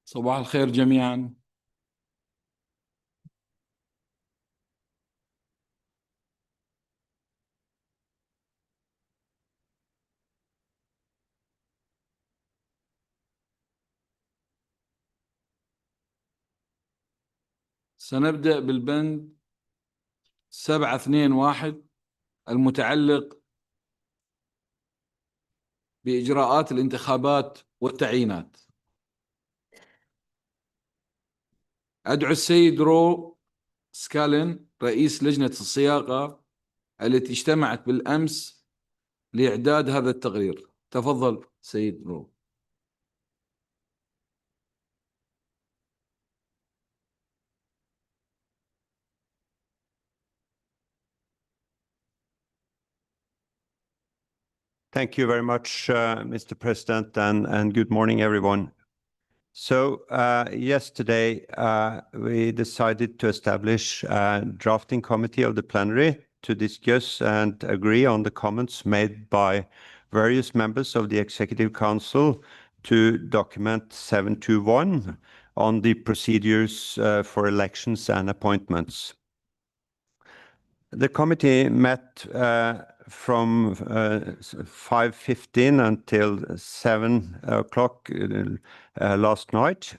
صباح الخير جميعا. سنبدأ بالبند 7.2.1 المتعلق بإجراءات الانتخابات والتعيينات. أدعو السيد رو سكالين رئيس لجنة الصياغة التي اجتمعت بالأمس لإعداد هذا التقرير. تفضل سيد رو. Thank you very much, Mr. President, and good morning, everyone. So yesterday, we decided to establish a drafting committee of the plenary to discuss and agree on the comments made by various members of the Executive Council to document 721 on the procedures for elections and appointments. The committee met from 5:15 until 7 o'clock last night,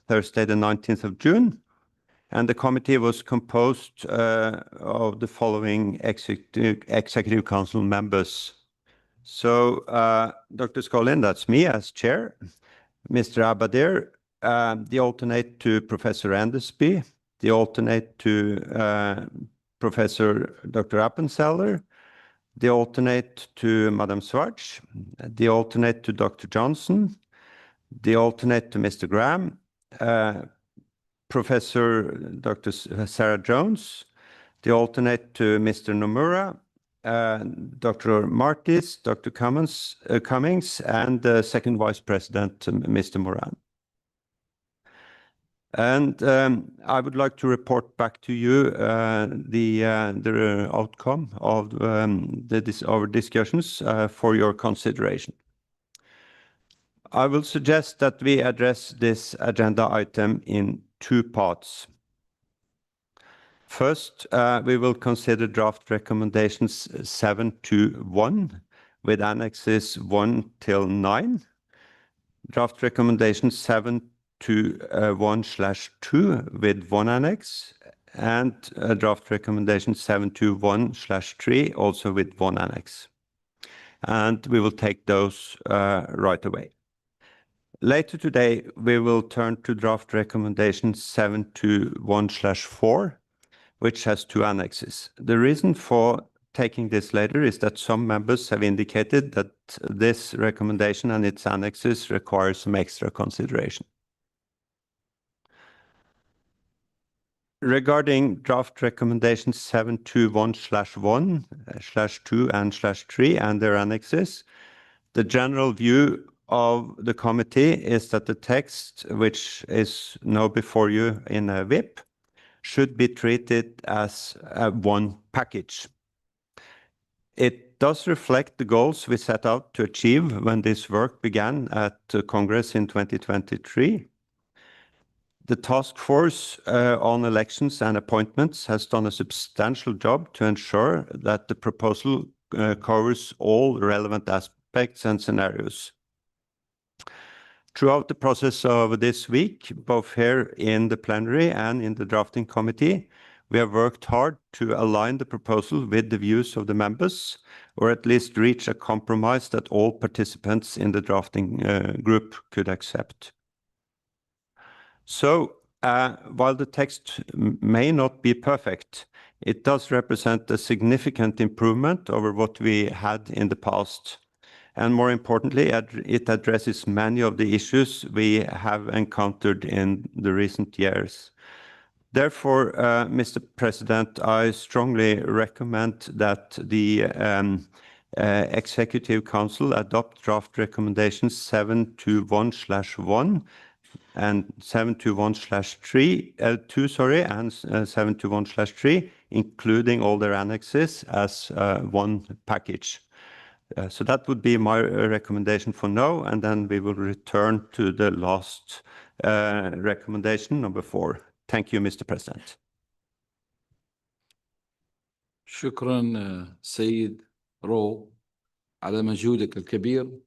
Thursday the 19th of June, and the committee was composed of the following Executive Council members. So Dr. Skolin, that's me as chair, Mr. Abadir, the alternate to Professor Andersby, the alternate to Professor Dr. Appenzeller, the alternate to Madam Schwartz, the alternate to Dr. Johnson, the alternate to Mr. Graham, Professor Dr. Sarah Jones, the alternate to Mr. Nomura, Dr. Martis, Dr. Cummings, and the second vice president, Mr. Moran. And I would like to report back to you the outcome of our discussions for your consideration. I will suggest that we address this agenda item in two parts. First, we will consider draft recommendations 721 with annexes 1 till 9, draft recommendation 721/2 with one annex, and draft recommendation 721/3 also with one annex. And we will take those right away. Later today, we will turn to draft recommendation 721/4, which has two annexes. The reason for taking this later is that some members have indicated that this recommendation and its annexes require some extra consideration. Regarding draft recommendations 721/1/2 and /3 and their annexes, the general view of the committee is that the text, which is now before you in a whip, should be treated as one package. It does reflect the goals we set out to achieve when this work began at Congress in 2023. The task force on elections and appointments has done a substantial job to ensure that the proposal covers all relevant aspects and scenarios. Throughout the process of this week, both here in the plenary and in the drafting committee, we have worked hard to align the proposal with the views of the members, or at least reach a compromise that all participants in the drafting group could accept. So, while the text may not be perfect, it does represent a significant improvement over what we had in the past. And more importantly, it addresses many of the issues we have encountered in the recent years. Therefore, Mr. President, I strongly recommend that the Executive Council adopt draft recommendations 721/1 and 721/2, and 721/3, including all their annexes as one package. So that would be my recommendation for now, and then we will return to the last recommendation number 4. Thank you, Mr. President. شكرا سيد رو على مجهودك الكبير.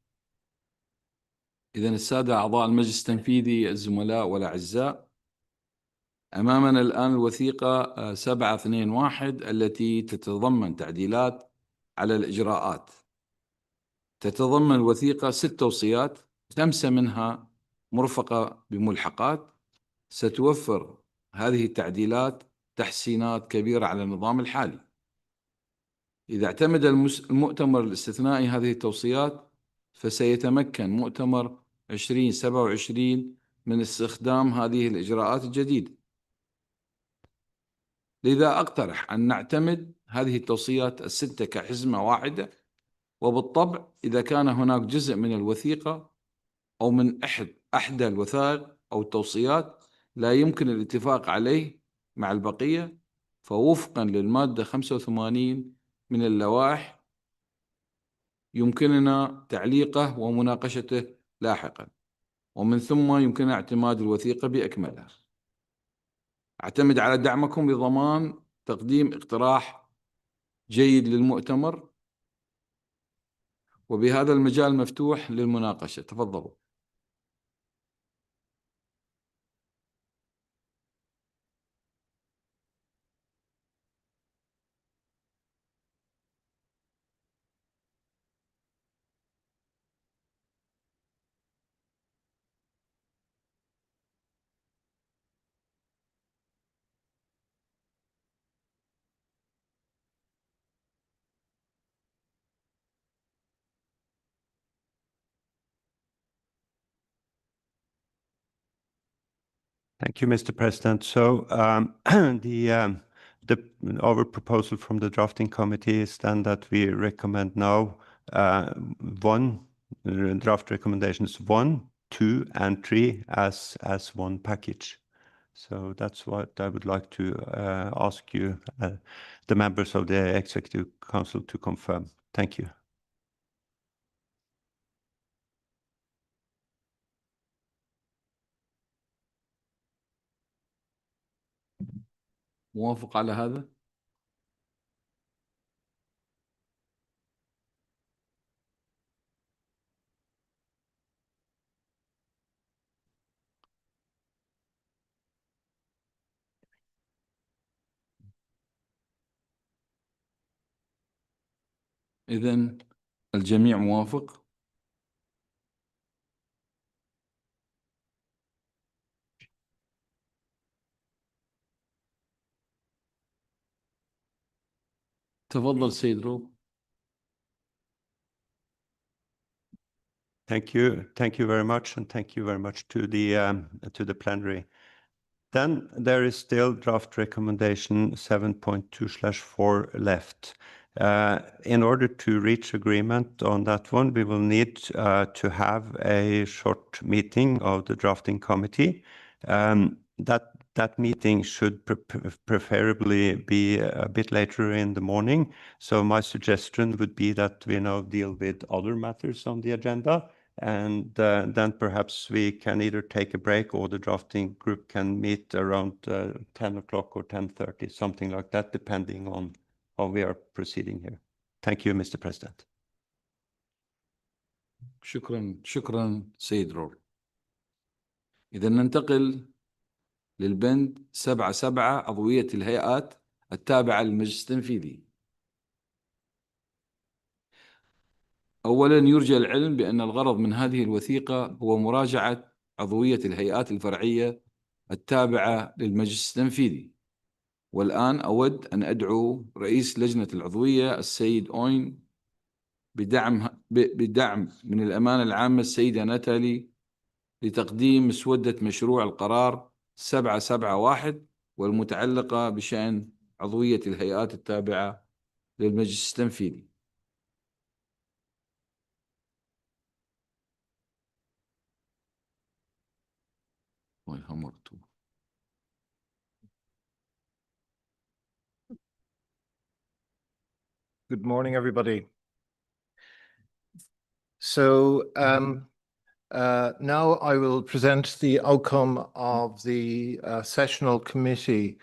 إذن السادة أعضاء المجلس التنفيذي، الزملاء والأعزاء، أمامنا الآن الوثيقة 721 التي تتضمن تعديلات على الإجراءات. تتضمن الوثيقة 6 توصيات، 5 منها مرفقة بملحقات. ستوفر هذه التعديلات تحسينات كبيرة على النظام الحالي. إذا اعتمد المؤتمر الاستثنائي هذه التوصيات، فسيتمكن مؤتمر 2027 من استخدام هذه الإجراءات الجديدة. لذا أقترح أن نعتمد هذه التوصيات ال6 كحزمة واحدة. وبالطبع إذا كان هناك جزء من الوثيقة أو من أحدى الوثائق أو التوصيات لا يمكن الاتفاق عليه مع البقية، فوفقا للمادة 85 من اللوائح يمكننا تعليقه ومناقشته لاحقا، ومن ثم يمكننا اعتماد الوثيقة بأكملها. أعتمد على دعمكم بضمان تقديم اقتراح جيد للمؤتمر، وبهذا المجال مفتوح للمناقشة. تفضلوا. Thank you, Mr. President. So our proposal from the drafting committee is then that we recommend now draft recommendations 1, 2, and 3 as one package. So that's what I would like to ask you, the members of the Executive Council, to confirm. Thank you. موافق على هذا؟ إذن الجميع موافق؟ تفضل سيد روب. Thank you. Thank you very much, and thank you very much to the plenary. Then there is still draft recommendation 7.2/4 left. In order to reach agreement on that one, we will need to have a short meeting of the drafting committee. That meeting should preferably be a bit later in the morning. So my suggestion would be that we now deal with other matters on the agenda, and then perhaps we can either take a break or the drafting group can meet around 10 o'clock or 10:30, something like that, depending on how we are proceeding here. Thank you, Mr. President. شكرا سيد رول. إذا ننتقل للبند 7.7 عضوية الهيئات التابعة للمجلس التنفيذي. أولا، يرجى العلم بأن الغرض من هذه الوثيقة هو مراجعة عضوية الهيئات الفرعية التابعة للمجلس التنفيذي. والآن أود أن أدعو رئيس لجنة العضوية السيد أوين بدعم من الأمانة العامة السيدة ناتالي لتقديم مسودة مشروع القرار 771 والمتعلقة بشأن عضوية الهيئات التابعة للمجلس التنفيذي. Good morning, everybody. So Now I will present the outcome of the sessional committee,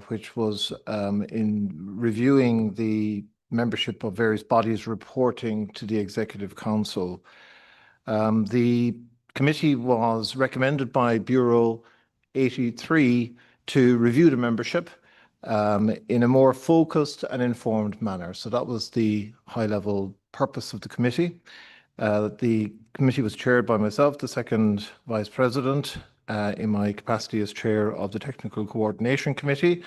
which was in reviewing the membership of various bodies reporting to the Executive Council. The committee was recommended by Bureau 83 to review the membership in a more focused and informed manner. So that was the high-level purpose of the committee. The committee was chaired by myself, the second vice president, in my capacity as chair of the Technical Coordination Committee,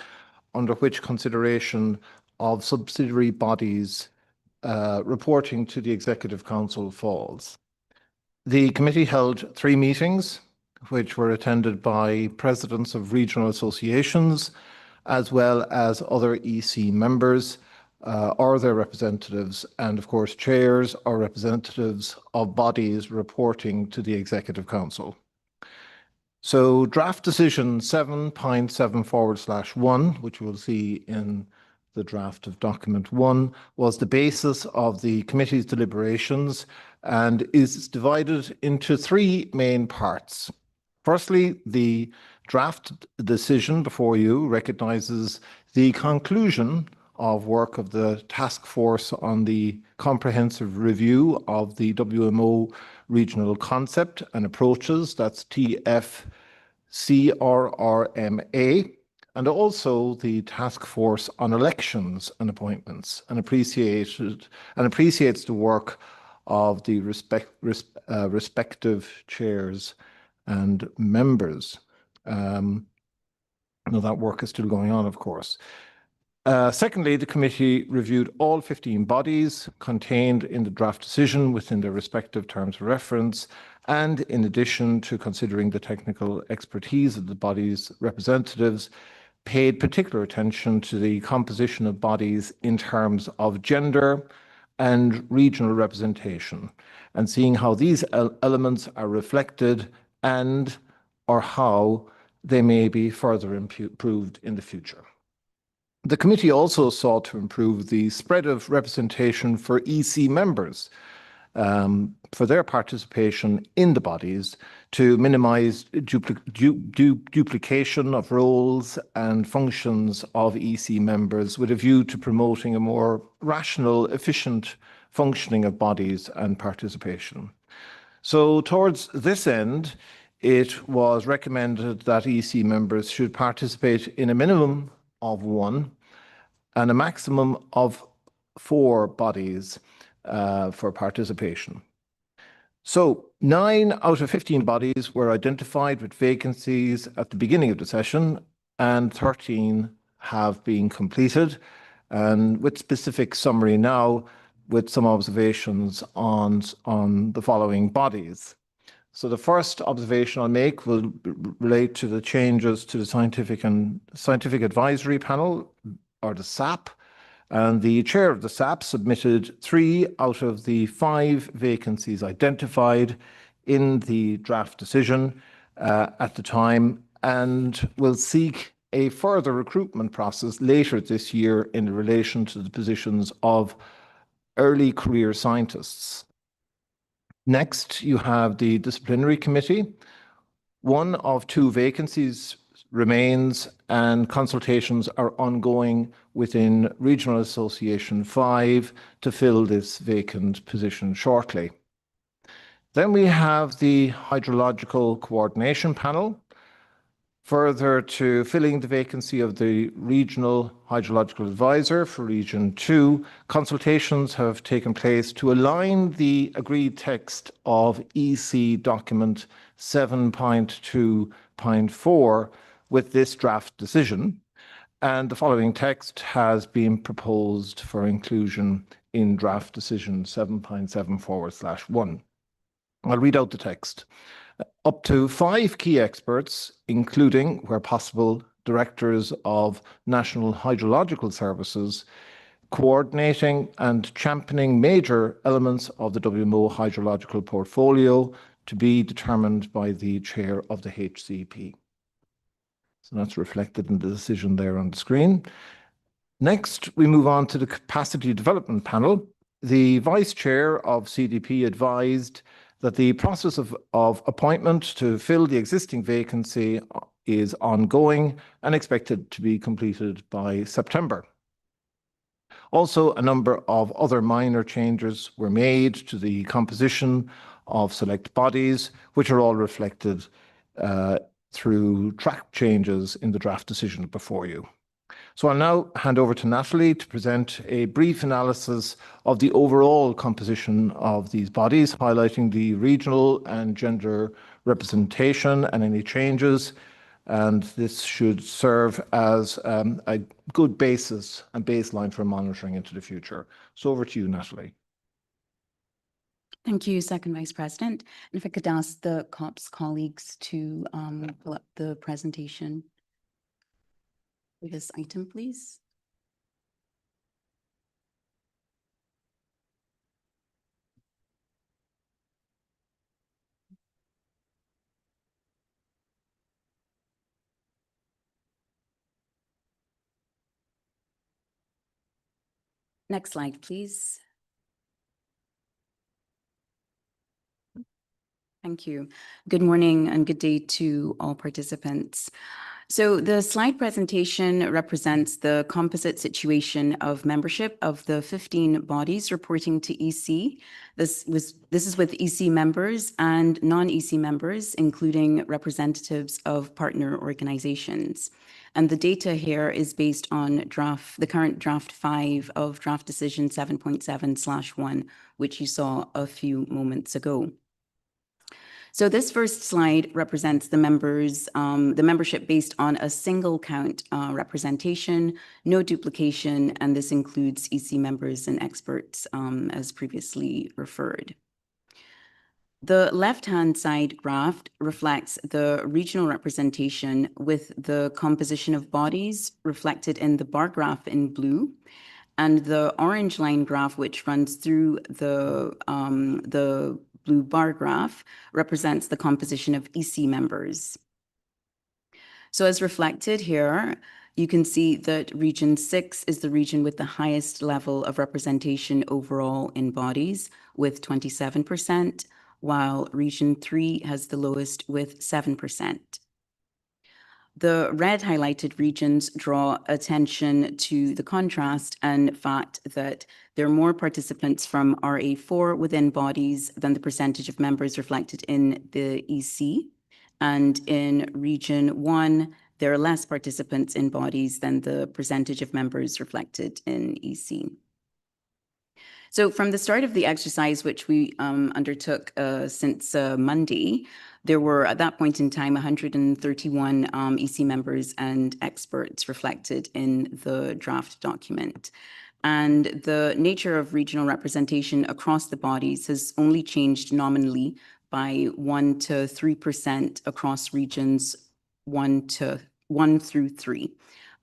under which consideration of subsidiary bodies reporting to the Executive Council falls. The committee held 3 meetings, which were attended by presidents of regional associations, as well as other EC members or their representatives, and of course chairs or representatives of bodies reporting to the Executive Council. So draft decision 7.7/1, which we'll see in the draft of document 1, was the basis of the committee's deliberations and is divided into 3 main parts. Firstly, the draft decision before you recognises the conclusion of work of the task force on the comprehensive review of the WMO regional concept and approaches, that's TFCRRMA, and also the task force on elections and appointments, and appreciates the work of the respective chairs and members. Now that work is still going on, of course. Secondly, the committee reviewed all 15 bodies contained in the draft decision within their respective terms of reference, and in addition to considering the technical expertise of the body's representatives, paid particular attention to the composition of bodies in terms of gender and regional representation, and seeing how these elements are reflected and or how they may be further improved in the future. The committee also sought to improve the spread of representation for EC members for their participation in the bodies to minimise duplication of roles and functions of EC members with a view to promoting a more rational, efficient functioning of bodies and participation. So towards this end, it was recommended that EC members should participate in a minimum of 1 and a maximum of 4 bodies for participation. So 9 out of 15 bodies were identified with vacancies at the beginning of the session, and 13 have been completed, and with specific summary now, with some observations on the following bodies. So the first observation I'll make will relate to the changes to the Scientific Advisory Panel, or the SAP, and the chair of the SAP submitted 3 out of the 5 vacancies identified in the draft decision at the time, and will seek a further recruitment process later this year in relation to the positions of early career scientists. Next, you have the disciplinary committee. 1 of 2 vacancies remains, and consultations are ongoing within Regional Association 5 to fill this vacant position shortly. Then we have the Hydrological Coordination Panel. Further to filling the vacancy of the Regional Hydrological Advisor for Region 2, consultations have taken place to align the agreed text of EC Document 7.2.4 with this draft decision, and the following text has been proposed for inclusion in draft decision 7.7/1. I'll read out the text. Up to 5 key experts, including, where possible, directors of National Hydrological Services, coordinating and championing major elements of the WMO hydrological portfolio to be determined by the chair of the HCP. So that's reflected in the decision there on the screen. Next, we move on to the Capacity Development Panel. The Vice Chair of CDP advised that the process of appointment to fill the existing vacancy is ongoing and expected to be completed by September. Also, a number of other minor changes were made to the composition of select bodies, which are all reflected through track changes in the draft decision before you. So I'll now hand over to Natalie to present a brief analysis of the overall composition of these bodies, highlighting the regional and gender representation and any changes. And this should serve as a good basis and baseline for monitoring into the future. So over to you, Natalie. Thank you, Second Vice President. And if I could ask the COPS colleagues to pull up the presentation for this item, please. Next slide, please. Thank you. Good morning and good day to all participants. So the slide presentation represents the composite situation of membership of the 15 bodies reporting to EC. This is with EC members and non-EC members, including representatives of partner organizations. And the data here is based on the current draft 5 of draft decision 7.7/1, which you saw a few moments ago. So this first slide represents the membership based on a single count representation, no duplication, and this includes EC members and experts as previously referred. The left-hand side graph reflects the regional representation with the composition of bodies reflected in the bar graph in blue, and the orange line graph, which runs through the blue bar graph, represents the composition of EC members. So as reflected here, you can see that Region 6 is the region with the highest level of representation overall in bodies with 27%, while Region 3 has the lowest with 7%. The red highlighted regions draw attention to the contrast and fact that there are more participants from RA4 within bodies than the percentage of members reflected in the EC. And in Region 1, there are less participants in bodies than the percentage of members reflected in EC. So from the start of the exercise, which we undertook since Monday, there were at that point in time 131 EC members and experts reflected in the draft document. And the nature of regional representation across the bodies has only changed nominally by 1 to 3% across regions 1 through 3.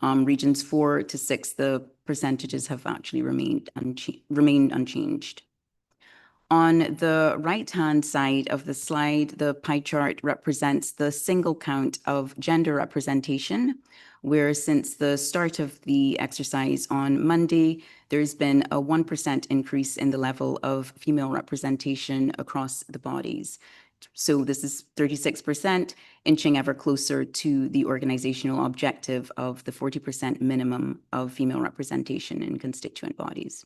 Regions 4 to 6, the percentages have actually remained unchanged. On the right-hand side of the slide, the pie chart represents the single count of gender representation, where since the start of the exercise on Monday, there's been a 1% increase in the level of female representation across the bodies. So this is 36%, inching ever closer to the organizational objective of the 40% minimum of female representation in constituent bodies.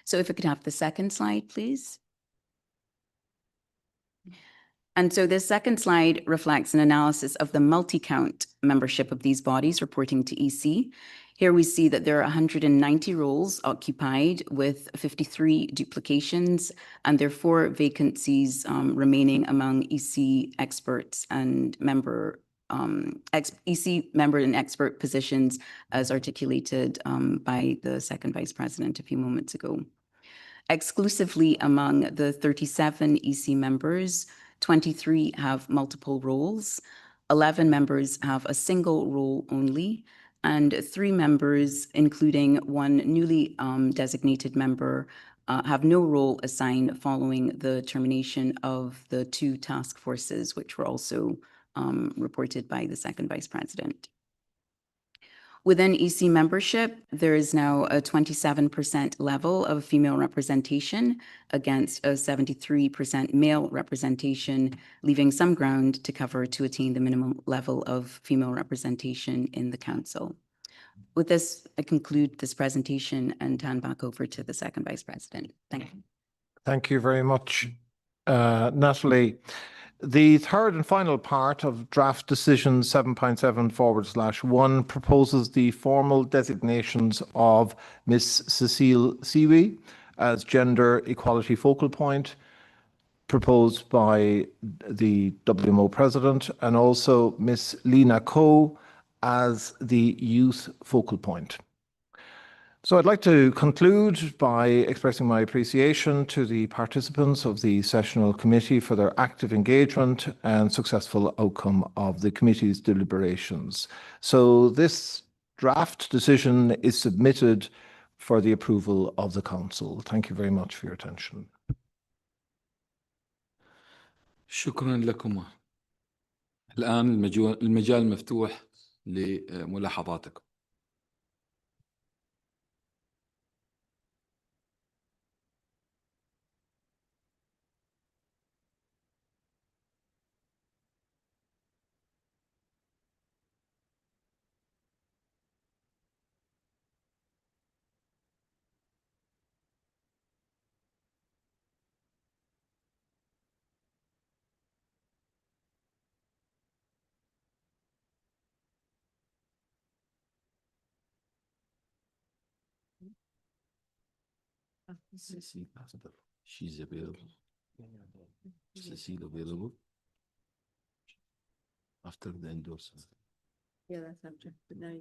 So if we could have the second slide, please. And so this second slide reflects an analysis of the multi-count membership of these bodies reporting to EC. Here we see that there are 190 roles occupied with 53 duplications, and there are 4 vacancies remaining among EC experts and EC member and expert positions as articulated by the Second Vice President a few moments ago. Exclusively among the 37 EC members, 23 have multiple roles, 11 members have a single role only, and 3 members, including 1 newly designated member, have no role assigned following the termination of the 2 task forces, which were also reported by the Second Vice President. Within EC membership, there is now a 27% level of female representation against a 73% male representation, leaving some ground to cover to attain the minimum level of female representation in the council. With this, I conclude this presentation and hand back over to the second Vice President. Thank you. Thank you very much, Natalie. The third and final part of draft decision 7.7/1 proposes the formal designations of Ms. Cecile Siwi as gender equality focal point, proposed by the WMO president, and also Ms. Lena Coe as the youth focal point. So I'd like to conclude by expressing my appreciation to the participants of the sessional committee for their active engagement and successful outcome of the committee's deliberations. So this draft decision is submitted for the approval of the council. Thank you very much for your attention. شكرا لكم. الآن المجال مفتوح لملاحظاتكم. She's available. Cecile available after the endorsement. Yeah, that's after. But now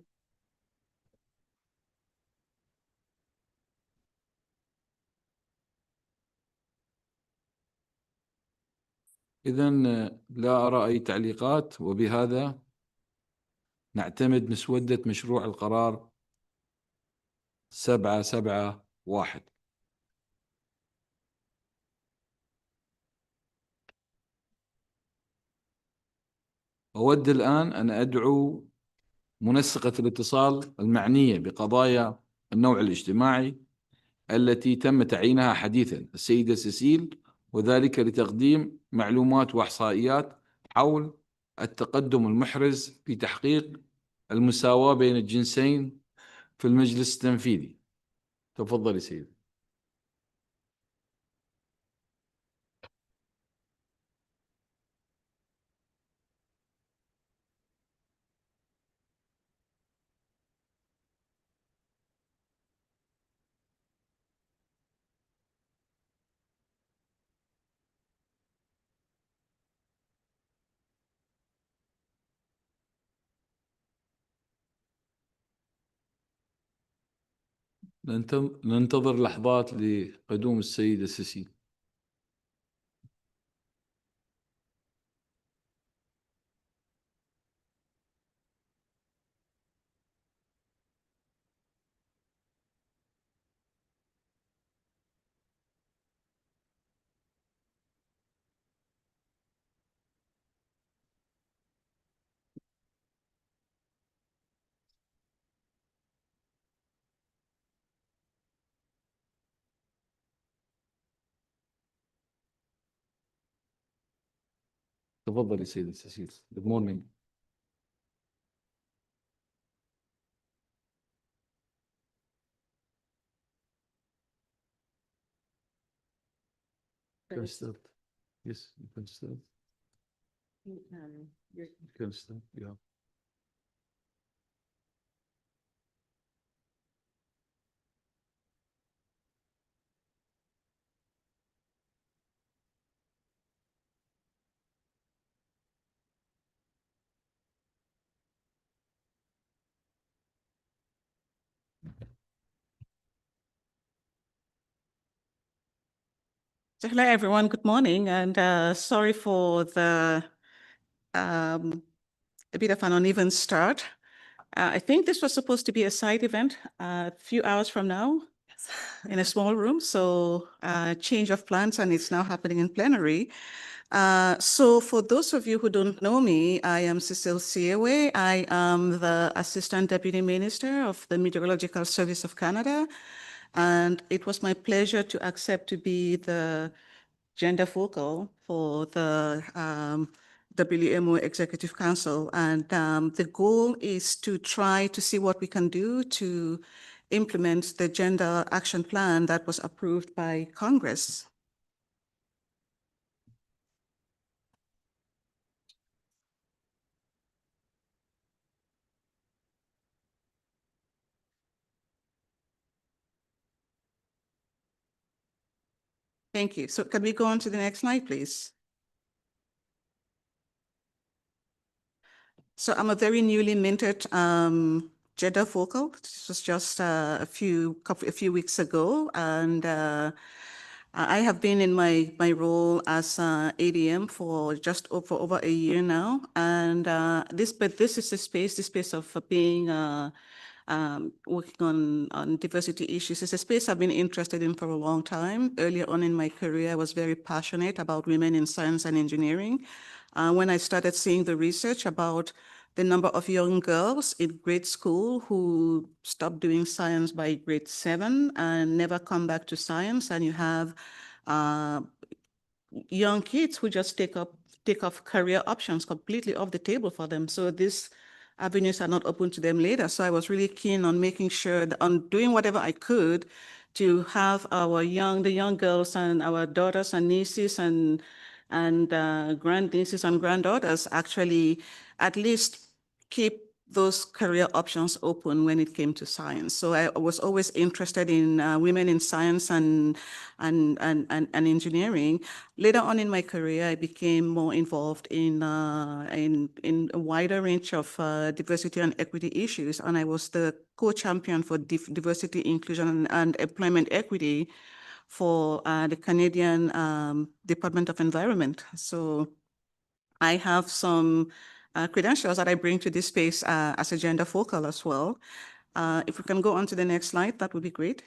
إذن لا أرى أي تعليقات، وبهذا نعتمد مسودة مشروع القرار 771. أود الآن أن أدعو منسقة الاتصال المعنية بقضايا النوع الاجتماعي التي تم تعيينها حديثا، السيدة سيسيل، وذلك لتقديم معلومات وإحصائيات حول التقدم المحرز في تحقيق المساواة بين الجنسين في المجلس التنفيذي. تفضلي سيدي. ننتظر لحظات لقدوم السيدة سيسيل. تفضلي سيدة سيسيل. Good morning. Can start. Yes, you can start. You can start. Yeah. So hello, everyone. Good morning, and sorry for the a bit of an uneven start. I think this was supposed to be a side event a few hours from now in a small room. So change of plans, and it's now happening in plenary. So for those of you who don't know me, I am Cecile Siewe. I am the Assistant Deputy Minister of the Meteorological Service of Canada. And it was my pleasure to accept to be the gender focal for the WMO Executive Council. And the goal is to try to see what we can do to implement the Gender Action Plan that was approved by Congress. Thank you. So can we go on to the next slide, please? So I'm a very newly minted gender focal. This was just a few weeks ago, and I have been in my role as ADM for just over a year now. And this is the space of being working on diversity issues. It's a space I've been interested in for a long time. Earlier on in my career, I was very passionate about women in science and engineering. When I started seeing the research about the number of young girls in grade school who stopped doing science by grade 7 and never come back to science, and you have young kids who just take off career options completely off the table for them. So these avenues are not open to them later. So I was really keen on making sure that on doing whatever I could to have the young girls and our daughters and nieces and grandnieces and granddaughters actually at least keep those career options open when it came to science. So I was always interested in women in science and engineering. Later on in my career, I became more involved in a wider range of diversity and equity issues, and I was the co-champion for diversity, inclusion, and employment equity for the Canadian Department of Environment. So I have some credentials that I bring to this space as a gender focal as well. If we can go on to the next slide, that would be great.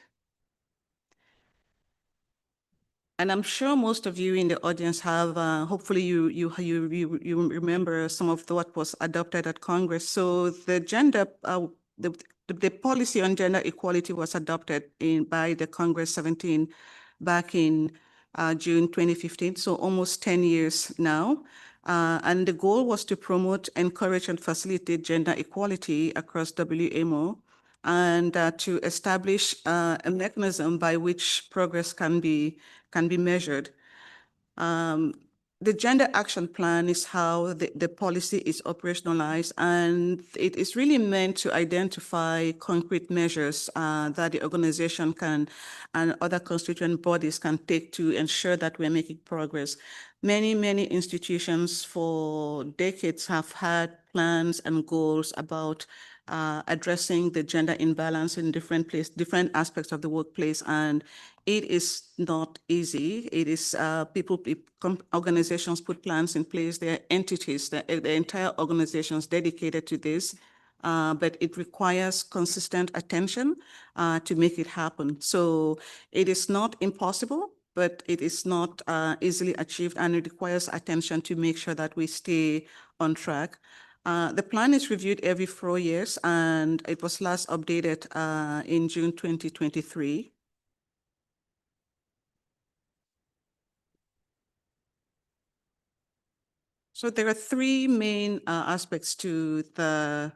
And I'm sure most of you in the audience have, hopefully you remember some of what was adopted at Congress. So the the policy on gender equality was adopted by the Congress 17 back in June 2015, so almost 10 years now. And the goal was to promote, encourage, and facilitate gender equality across WMO, and to establish a mechanism by which progress can be measured. The Gender Action Plan is how the policy is operationalized, and it is really meant to identify concrete measures that the organization can and other constituent bodies can take to ensure that we're making progress. Many institutions for decades have had plans and goals about addressing the gender imbalance in different aspects of the workplace, and it is not easy. It is organizations put plans in place. There are entities, the entire organizations dedicated to this, but it requires consistent attention to make it happen. So it is not impossible, but it is not easily achieved, and it requires attention to make sure that we stay on track. The plan is reviewed every 4 years, and it was last updated in June 2023. So there are 3 main aspects to the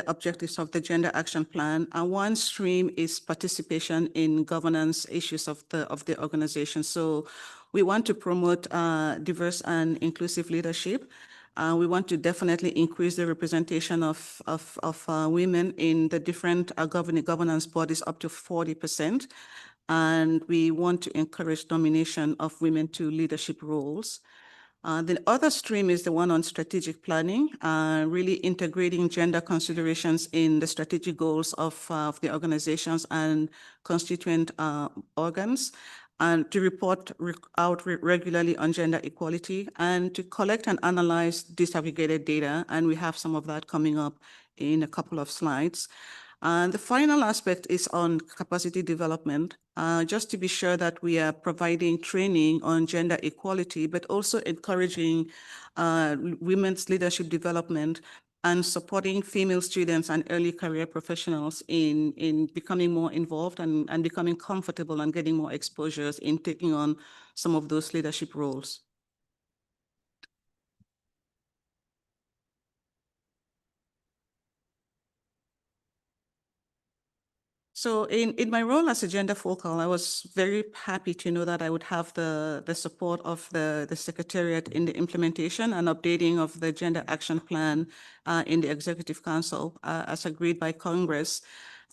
objectives of the Gender Action Plan. One stream is participation in governance issues of the organization. So we want to promote diverse and inclusive leadership. We want to definitely increase the representation of women in the different governance bodies up to 40%. And we want to encourage nomination of women to leadership roles. The other stream is the one on strategic planning, really integrating gender considerations in the strategic goals of the organizations and constituent organs, and to report out regularly on gender equality, and to collect and analyze disaggregated data. And we have some of that coming up in a couple of slides. And the final aspect is on capacity development. just to be sure that we are providing training on gender equality, but also encouraging women's leadership development and supporting female students and early career professionals in becoming more involved and becoming comfortable and getting more exposures in taking on some of those leadership roles. So in my role as a gender focal, I was very happy to know that I would have the support of the Secretariat in the implementation and updating of the Gender Action Plan in the Executive Council as agreed by Congress.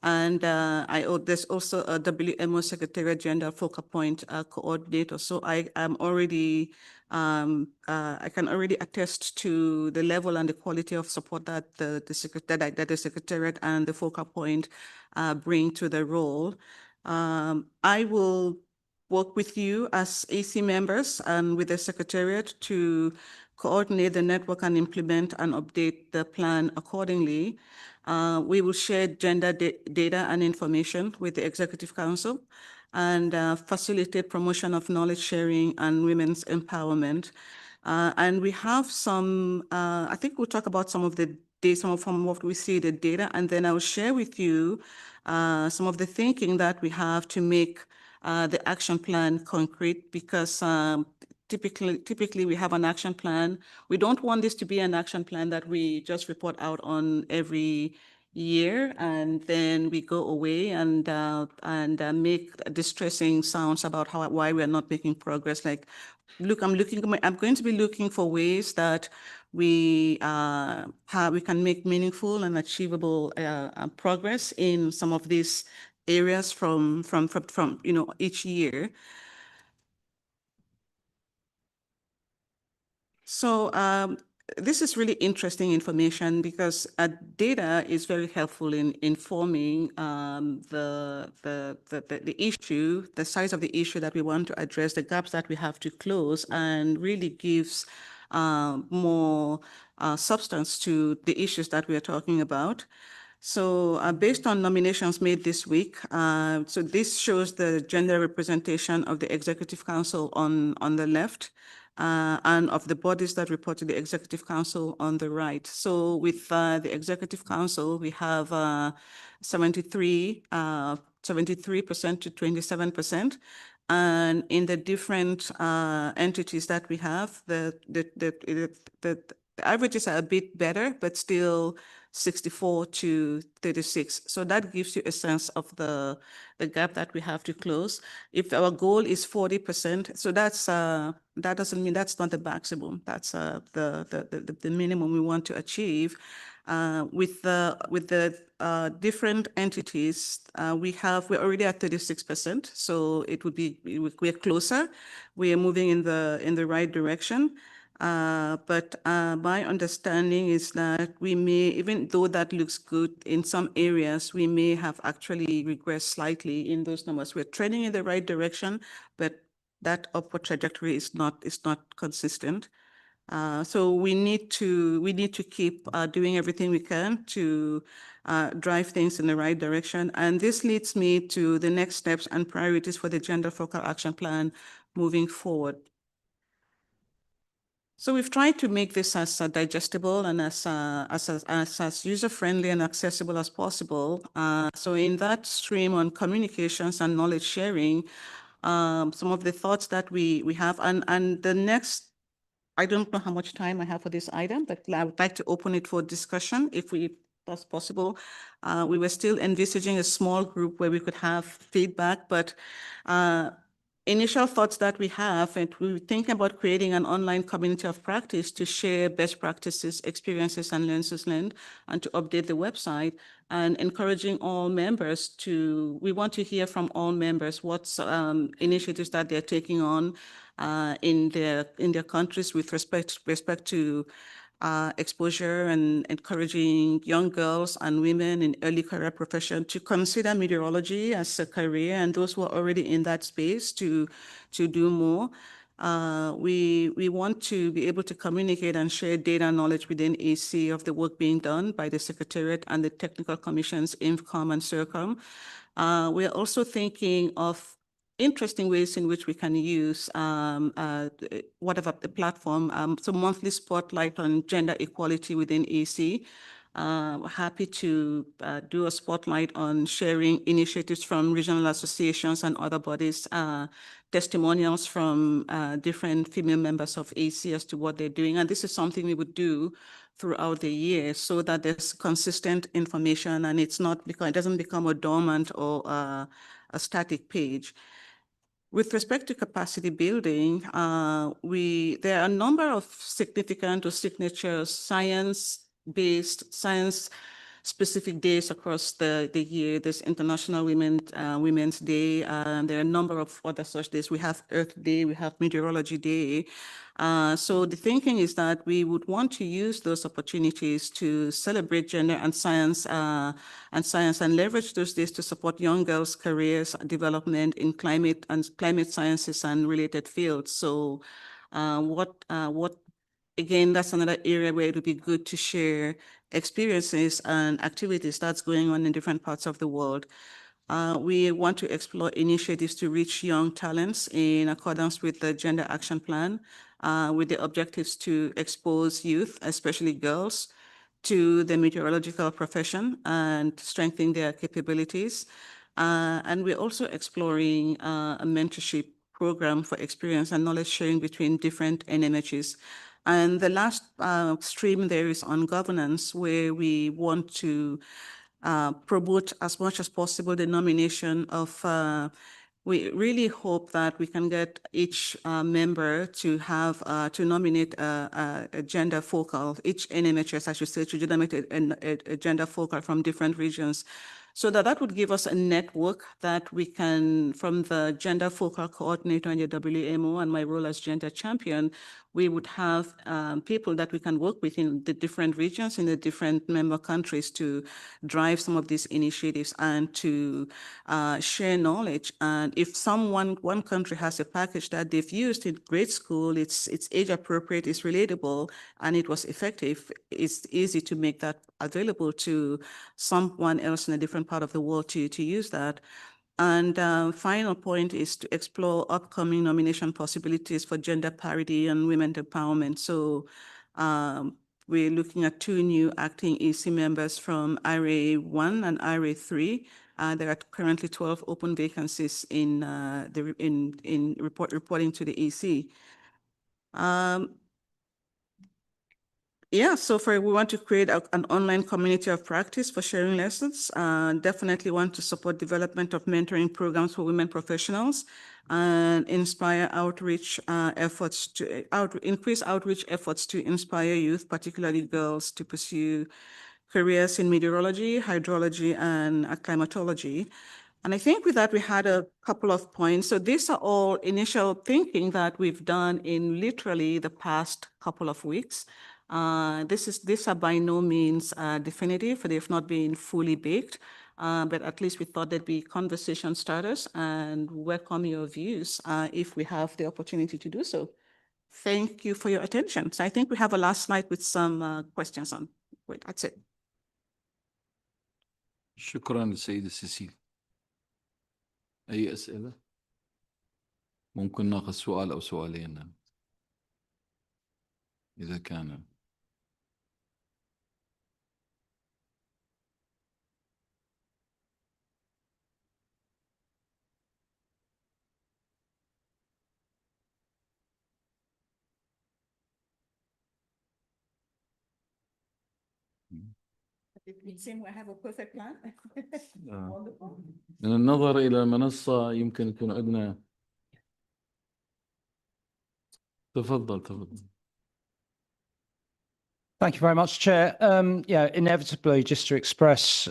And there's also a WMO Secretariat Gender Focal Point Coordinator. So I am already, I can already attest to the level and the quality of support that the Secretariat and the Focal Point bring to the role. I will work with you as AC members and with the Secretariat to coordinate the network and implement and update the plan accordingly. We will share gender data and information with the Executive Council and facilitate promotion of knowledge sharing and women's empowerment. And we have some, I think we'll talk about some of the data, from what we see the data, and then I'll share with you some of the thinking that we have to make the action plan concrete, because typically we have an action plan. We don't want this to be an action plan that we just report out on every year and then we go away and make distressing sounds about why we are not making progress. Like, look, I'm going to be looking for ways that we can make meaningful and achievable progress in some of these areas from each year. So this is really interesting information because data is very helpful in informing the issue, the size of the issue that we want to address, the gaps that we have to close, and really gives more substance to the issues that we are talking about. So based on nominations made this week, so this shows the gender representation of the Executive Council on the left, and of the bodies that report to the Executive Council on the right. So with the Executive Council, we have 73% to 27%. And in the different entities that we have, the averages are a bit better, but still 64 to 36. So that gives you a sense of the gap that we have to close. If our goal is 40%, so that's that doesn't mean that's not the maximum. That's the minimum we want to achieve. With the different entities, we're already at 36%. So it would be, we're closer. We are moving in the right direction. But my understanding is that we may, even though that looks good in some areas, we may have actually regressed slightly in those numbers. We're trending in the right direction, but that upward trajectory is not consistent. So we need to keep doing everything we can to drive things in the right direction. And this leads me to the next steps and priorities for the Gender Focal Action Plan moving forward. So we've tried to make this as digestible and as user-friendly and accessible as possible. So in that stream on communications and knowledge sharing, some of the thoughts that we have, and the next, I don't know how much time I have for this item, but I would like to open it for discussion if that's possible. We were still envisaging a small group where we could have feedback, but initial thoughts that we have, and we're thinking about creating an online community of practice to share best practices, experiences, and lessons learned, and to update the website, and encouraging all members we want to hear from all members what's initiatives that they're taking on in their countries with respect to exposure and encouraging young girls and women in early career profession to consider meteorology as a career, and those who are already in that space to do more. We want to be able to communicate and share data and knowledge within AC of the work being done by the Secretariat and the technical commissions, INFCOM and CIRCOM. We are also thinking of interesting ways in which we can use whatever the platform. So monthly spotlight on gender equality within AC. Happy to do a spotlight on sharing initiatives from regional associations and other bodies, testimonials from different female members of AC as to what they're doing. And this is something we would do throughout the year so that there's consistent information and it doesn't become a dormant or a static page. With respect to capacity building, there are a number of significant or signature science-based, science-specific days across the year. There's International Women's Day. There are a number of other such days. We have Earth Day, we have Meteorology Day. So the thinking is that we would want to use those opportunities to celebrate gender and science and leverage those days to support young girls' careers development in climate sciences and related fields. So again, that's another area where it would be good to share experiences and activities that's going on in different parts of the world. We want to explore initiatives to reach young talents in accordance with the Gender Action Plan, with the objectives to expose youth, especially girls, to the meteorological profession and strengthen their capabilities. And we're also exploring a mentorship program for experience and knowledge sharing between different NMHs. And the last stream there is on governance, where we want to promote as much as possible the nomination of, we really hope that we can get each member to have, to nominate a gender focal, each NMHS, I should say, to nominate a gender focal from different regions. So that would give us a network that we can, from the gender focal coordinator in the WMO and my role as gender champion, we would have people that we can work with in the different regions, in the different member countries to drive some of these initiatives and to share knowledge. And if one country has a package that they've used in grade school, it's age appropriate, it's relatable, and it was effective, it's easy to make that available to someone else in a different part of the world to use that. And final point is to explore upcoming nomination possibilities for gender parity and women empowerment. So we're looking at 2 new acting EC members from IRA 1 and IRA 3. There are currently 12 open vacancies in reporting to the EC. Yeah, so we want to create an online community of practice for sharing lessons. Definitely want to support development of mentoring programs for women professionals and inspire outreach efforts to increase outreach efforts to inspire youth, particularly girls, to pursue careers in meteorology, hydrology, and climatology. And I think with that, we had a couple of points. So these are all initial thinking that we've done in literally the past couple of weeks. These are by no means definitive, they've not been fully baked, but at least we thought there'd be conversation starters and welcome your views if we have the opportunity to do so. Thank you for your attention. So I think we have a last slide with some questions on. Wait, that's it. شكرا سيدة سيسيل. أي أسئلة؟ ممكن ناخذ سؤال أو سؤالين إذا كان. It seems I have a perfect plan. من النظر إلى المنصة يمكن يكون عندنا. تفضل. Thank you very much, Chair. Yeah, inevitably, just to express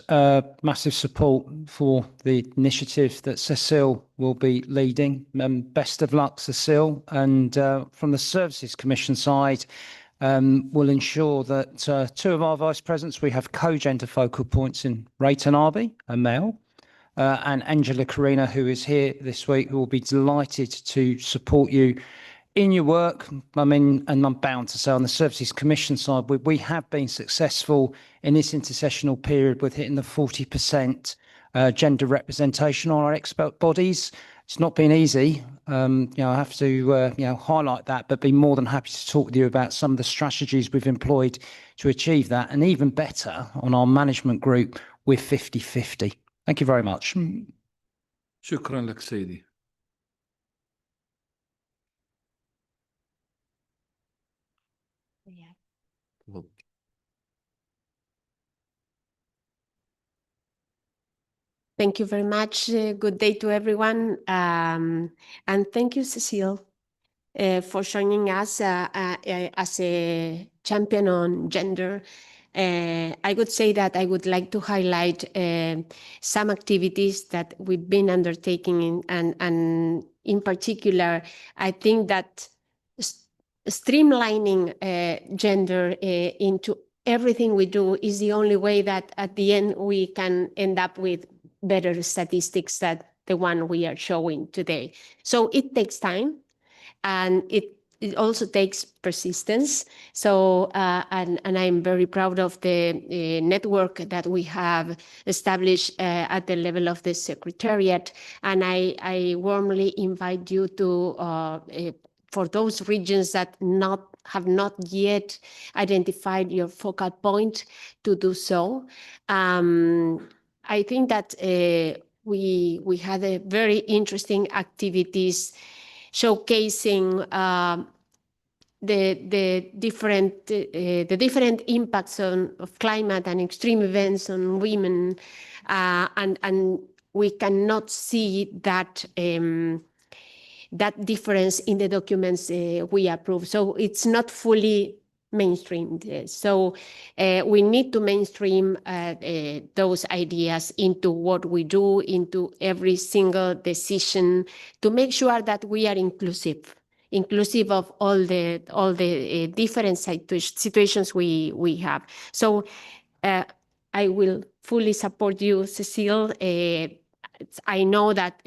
massive support for the initiative that Cecile will be leading. Best of luck, Cecile. And from the Services Commission side, we'll ensure that 2 of our Vice Presidents, we have co-gender focal points in Rayton Arby, a male, and Angela Carina, who is here this week, who will be delighted to support you in your work. I mean, and I'm bound to say on the Services Commission side, we have been successful in this intersessional period with hitting the 40% gender representation on our expert bodies. It's not been easy. I have to, highlight that, but be more than happy to talk with you about some of the strategies we've employed to achieve that, and even better on our management group with 50-50. Thank you very much. شكرا لك سيدي. تفضل. Thank you very much. Good day to everyone. And thank you, Cecile, for joining us as a champion on gender. I would say that I would like to highlight some activities that we've been undertaking, and in particular, I think that streamlining gender into everything we do is the only way that at the end we can end up with better statistics than the one we are showing today. So it takes time, and it also takes persistence. So, and I'm very proud of the network that we have established at the level of the Secretariat. And I warmly invite you to, for those regions that have not yet identified your focal point, to do so. I think that we had a very interesting activities showcasing the different impacts of climate and extreme events on women, and we cannot see that that difference in the documents we approve. So it's not fully mainstreamed. So we need to mainstream those ideas into what we do, into every single decision, to make sure that we are inclusive of all the different situations we have. So I will fully support you, Cecile. I know that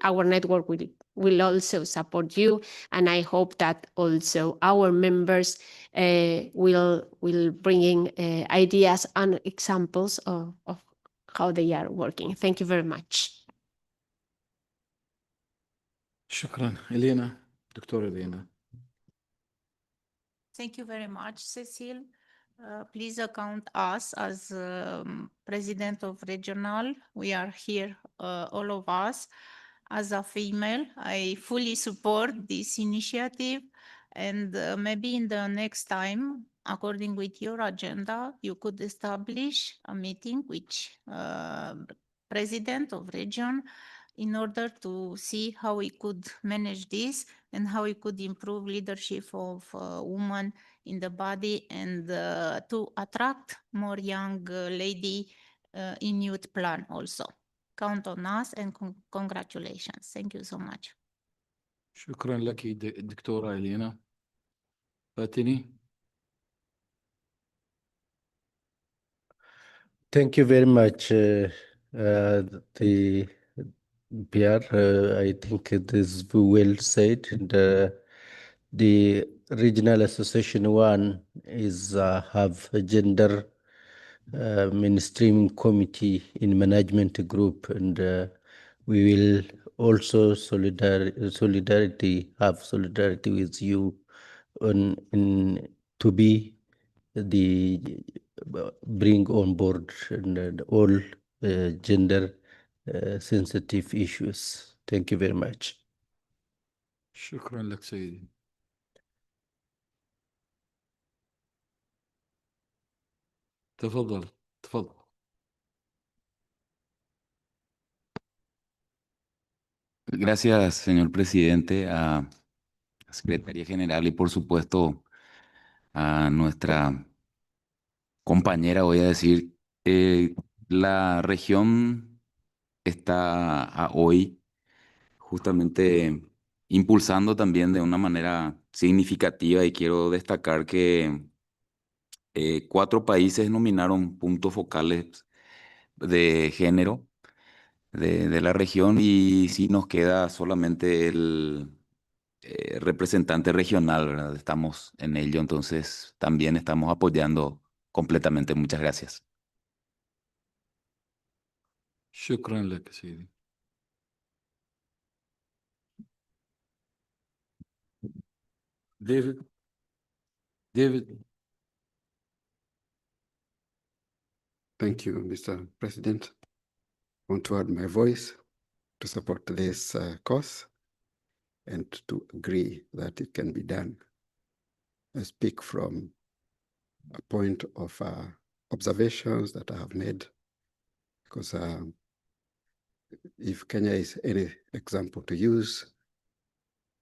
our network will also support you, and I hope that also our members will bring in ideas and examples of how they are working. Thank you very much. شكرا. إلينا، دكتورة إلينا. Thank you very much, Cecile. Please account us as president of regional. We are here, all of us. As a female, I fully support this initiative, and maybe in the next time, according with your agenda, you could establish a meeting with president of region in order to see how we could manage this and how we could improve leadership of women in the body, and to attract more young lady in youth plan also. Count on us, and congratulations. Thank you so much. شكرا لك دكتورة إلينا. فاتني. Thank you very much, the Pierre. I think it is well said. And, the regional association one is have a gender mainstreaming committee in management group, and we will also have solidarity with you in to be the bring on board and all gender sensitive issues. Thank you very much. شكرا لك سيدي. تفضل تفضل. Gracias, señor presidente, a la Secretaría General y por supuesto a nuestra compañera, voy a decir. La región está hoy justamente impulsando también de una manera significativa, y quiero destacar que 4 países nominaron puntos focales de género de la región, y sí nos queda solamente el representante regional, ¿verdad? Estamos en ello, entonces también estamos apoyando completamente. Muchas gracias. شكرا لك سيدي. David? David? Thank you, Mr. President. I want to add my voice to support this cause and to agree that it can be done. I speak from a point of observations that I have made, because if Kenya is any example to use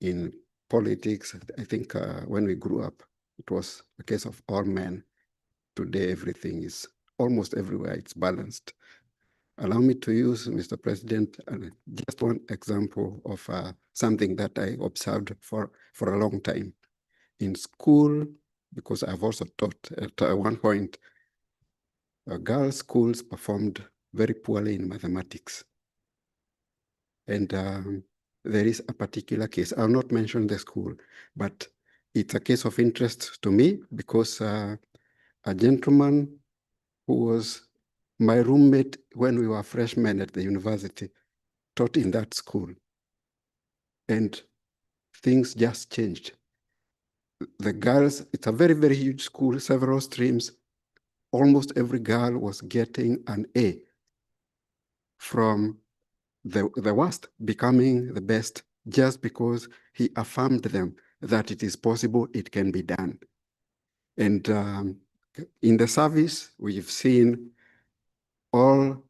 in politics, I think when we grew up, it was a case of all men. Today, everything is almost everywhere, it's balanced. Allow me to use, Mr. President, just one example of something that I observed for a long time. In school, because I've also taught at one point, girls' schools performed very poorly in mathematics. And there is a particular case. I'll not mention the school, but it's a case of interest to me because a gentleman who was my roommate when we were freshmen at the university taught in that school. And things just changed. The girls, it's a very, very huge school, several streams. Almost every girl was getting an A, from the worst becoming the best, just because he affirmed them that it is possible, it can be done. And in the service, we've seen all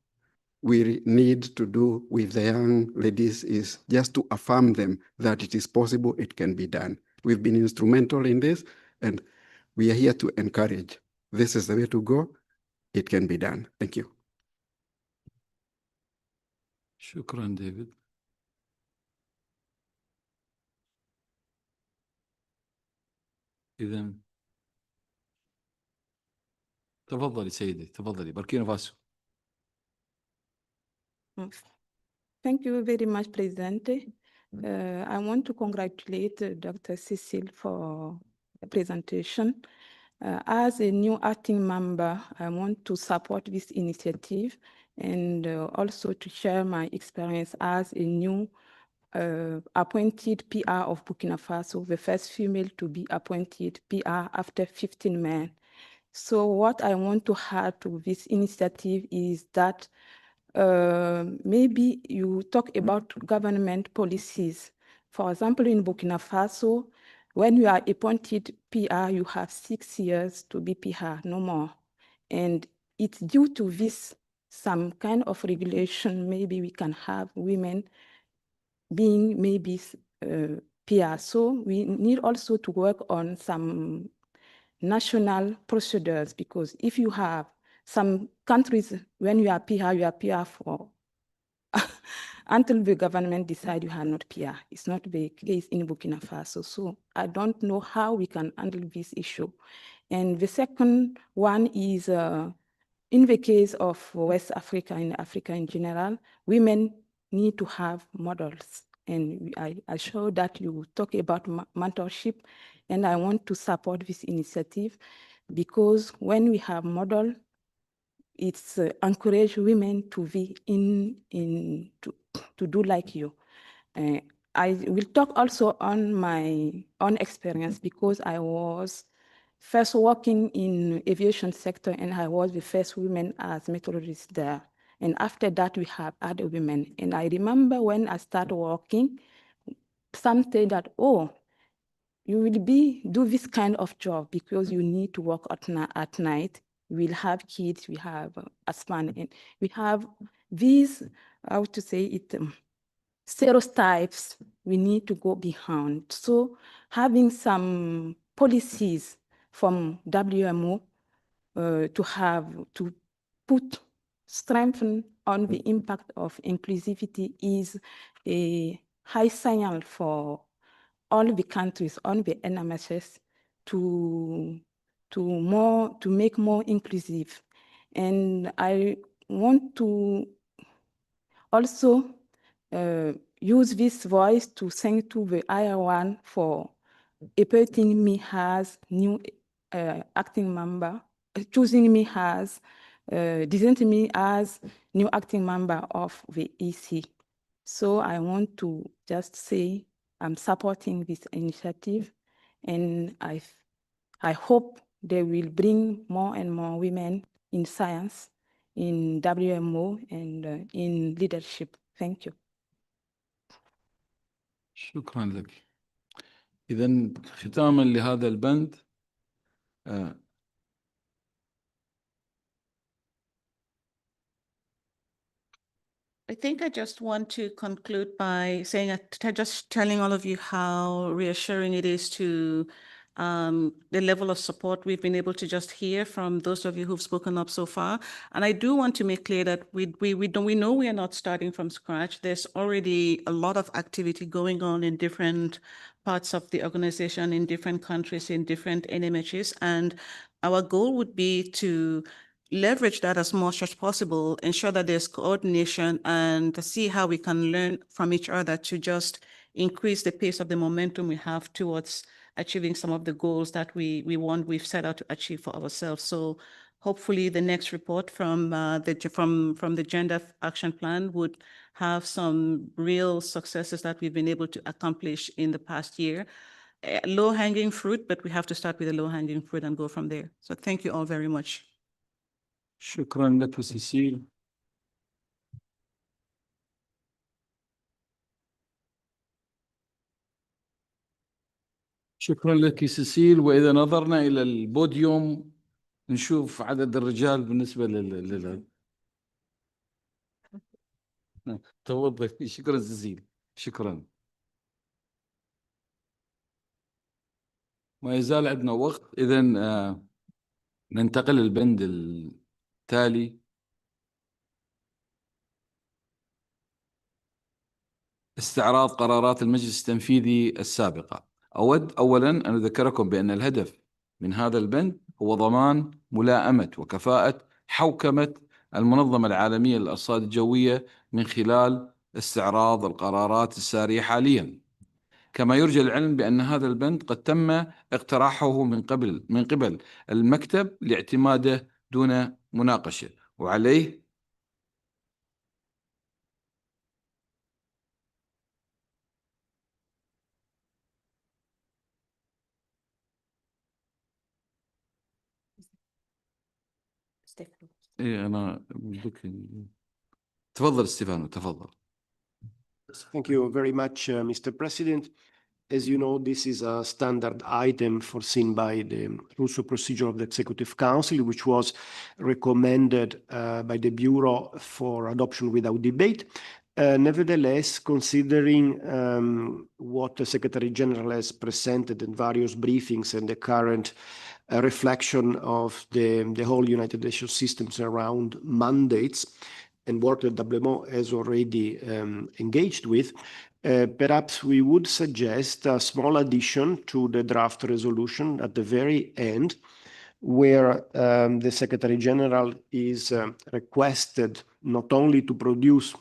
we need to do with the young ladies is just to affirm them that it is possible, it can be done. We've been instrumental in this, and we are here to encourage. This is the way to go. It can be done. Thank you. شكرا ديفيد. إذا تفضلي سيدي، تفضلي. بوركينا فاسو. Thank you very much, President. I want to congratulate Dr. Cecile for the presentation. As a new acting member, I want to support this initiative and also to share my experience as a new appointed PR of Burkina Faso, the first female to be appointed PR after 15 men. So what I want to add to this initiative is that maybe you talk about government policies. For example, in Burkina Faso, when you are appointed PR, you have 6 years to be PR, no more. And it's due to this, some kind of regulation, maybe we can have women being maybe PR. So we need also to work on some national procedures, because if you have some countries, when you are PR for until the government decide you are not PR. It's not the case in Burkina Faso. So I don't know how we can handle this issue. And the second one is in the case of West Africa and Africa in general, women need to have models. And I show that you talk about mentorship, and I want to support this initiative, because when we have model, it's encourage women to be to do like you. I will talk also on my own experience, because I was first working in aviation sector, and I was the first woman as meteorologist there. And after that, we have other women. And I remember when I started working, some say that, oh, you will do this kind of job because you need to work at night. We'll have kids, we have a span, and we have these, how to say it, stereotypes we need to go behind. So having some policies from WMO to put strengthen on the impact of inclusivity is a high signal for all the countries on the NMSS to make more inclusive. And I want to also use this voice to thank to the IR1 for appointing me as new acting member, choosing me as, designating me as new acting member of the EC. So I want to just say I'm supporting this initiative, And I hope they will bring more and more women in science, in WMO, and in leadership. Thank you. شكرا لك. إذا ختاما لهذا البند I think I just want to conclude by saying, just telling all of you how reassuring it is to the level of support we've been able to just hear from those of you who've spoken up so far. And I do want to make clear that we know we are not starting from scratch. There's already a lot of activity going on in different parts of the organization, in different countries, in different NMHs. And our goal would be to leverage that as much as possible, ensure that there's coordination, and to see how we can learn from each other to just increase the pace of the momentum we have towards achieving some of the goals that we've set out to achieve for ourselves. So hopefully the next report from the Gender Action Plan would have some real successes that we've been able to accomplish in the past year. Low-hanging fruit, but we have to start with the low-hanging fruit and go from there. So thank you all very much. شكرا لك سيسيل. شكرا لك سيسيل. وإذا نظرنا إلى البوديوم نشوف عدد الرجال بالنسبة تفضل. شكرا سيسيل. شكرا. ما يزال عندنا وقت. إذا ننتقل للبند التالي. استعراض قرارات المجلس التنفيذي السابقة. أود أولا أن أذكركم بأن الهدف من هذا البند هو ضمان ملائمة وكفاءة حوكمة المنظمة العالمية للأرصاد الجوية من خلال استعراض القرارات السارية حاليا. كما يرجى العلم بأن هذا البند قد تم اقتراحه من قبل المكتب لاعتماده دون مناقشة، وعليه إيه أنا تفضل ستيفانو تفضل. Thank you very much, Mr. President. As you know, this is a standard item foreseen by the rules of procedure of the Executive Council, which was recommended by the Bureau for adoption without debate. Nevertheless, considering what the Secretary General has presented in various briefings and the current reflection of the whole United Nations systems around mandates and work that WMO has already engaged with, perhaps we would suggest a small addition to the draft resolution at the very end, where the Secretary General is requested not only to produce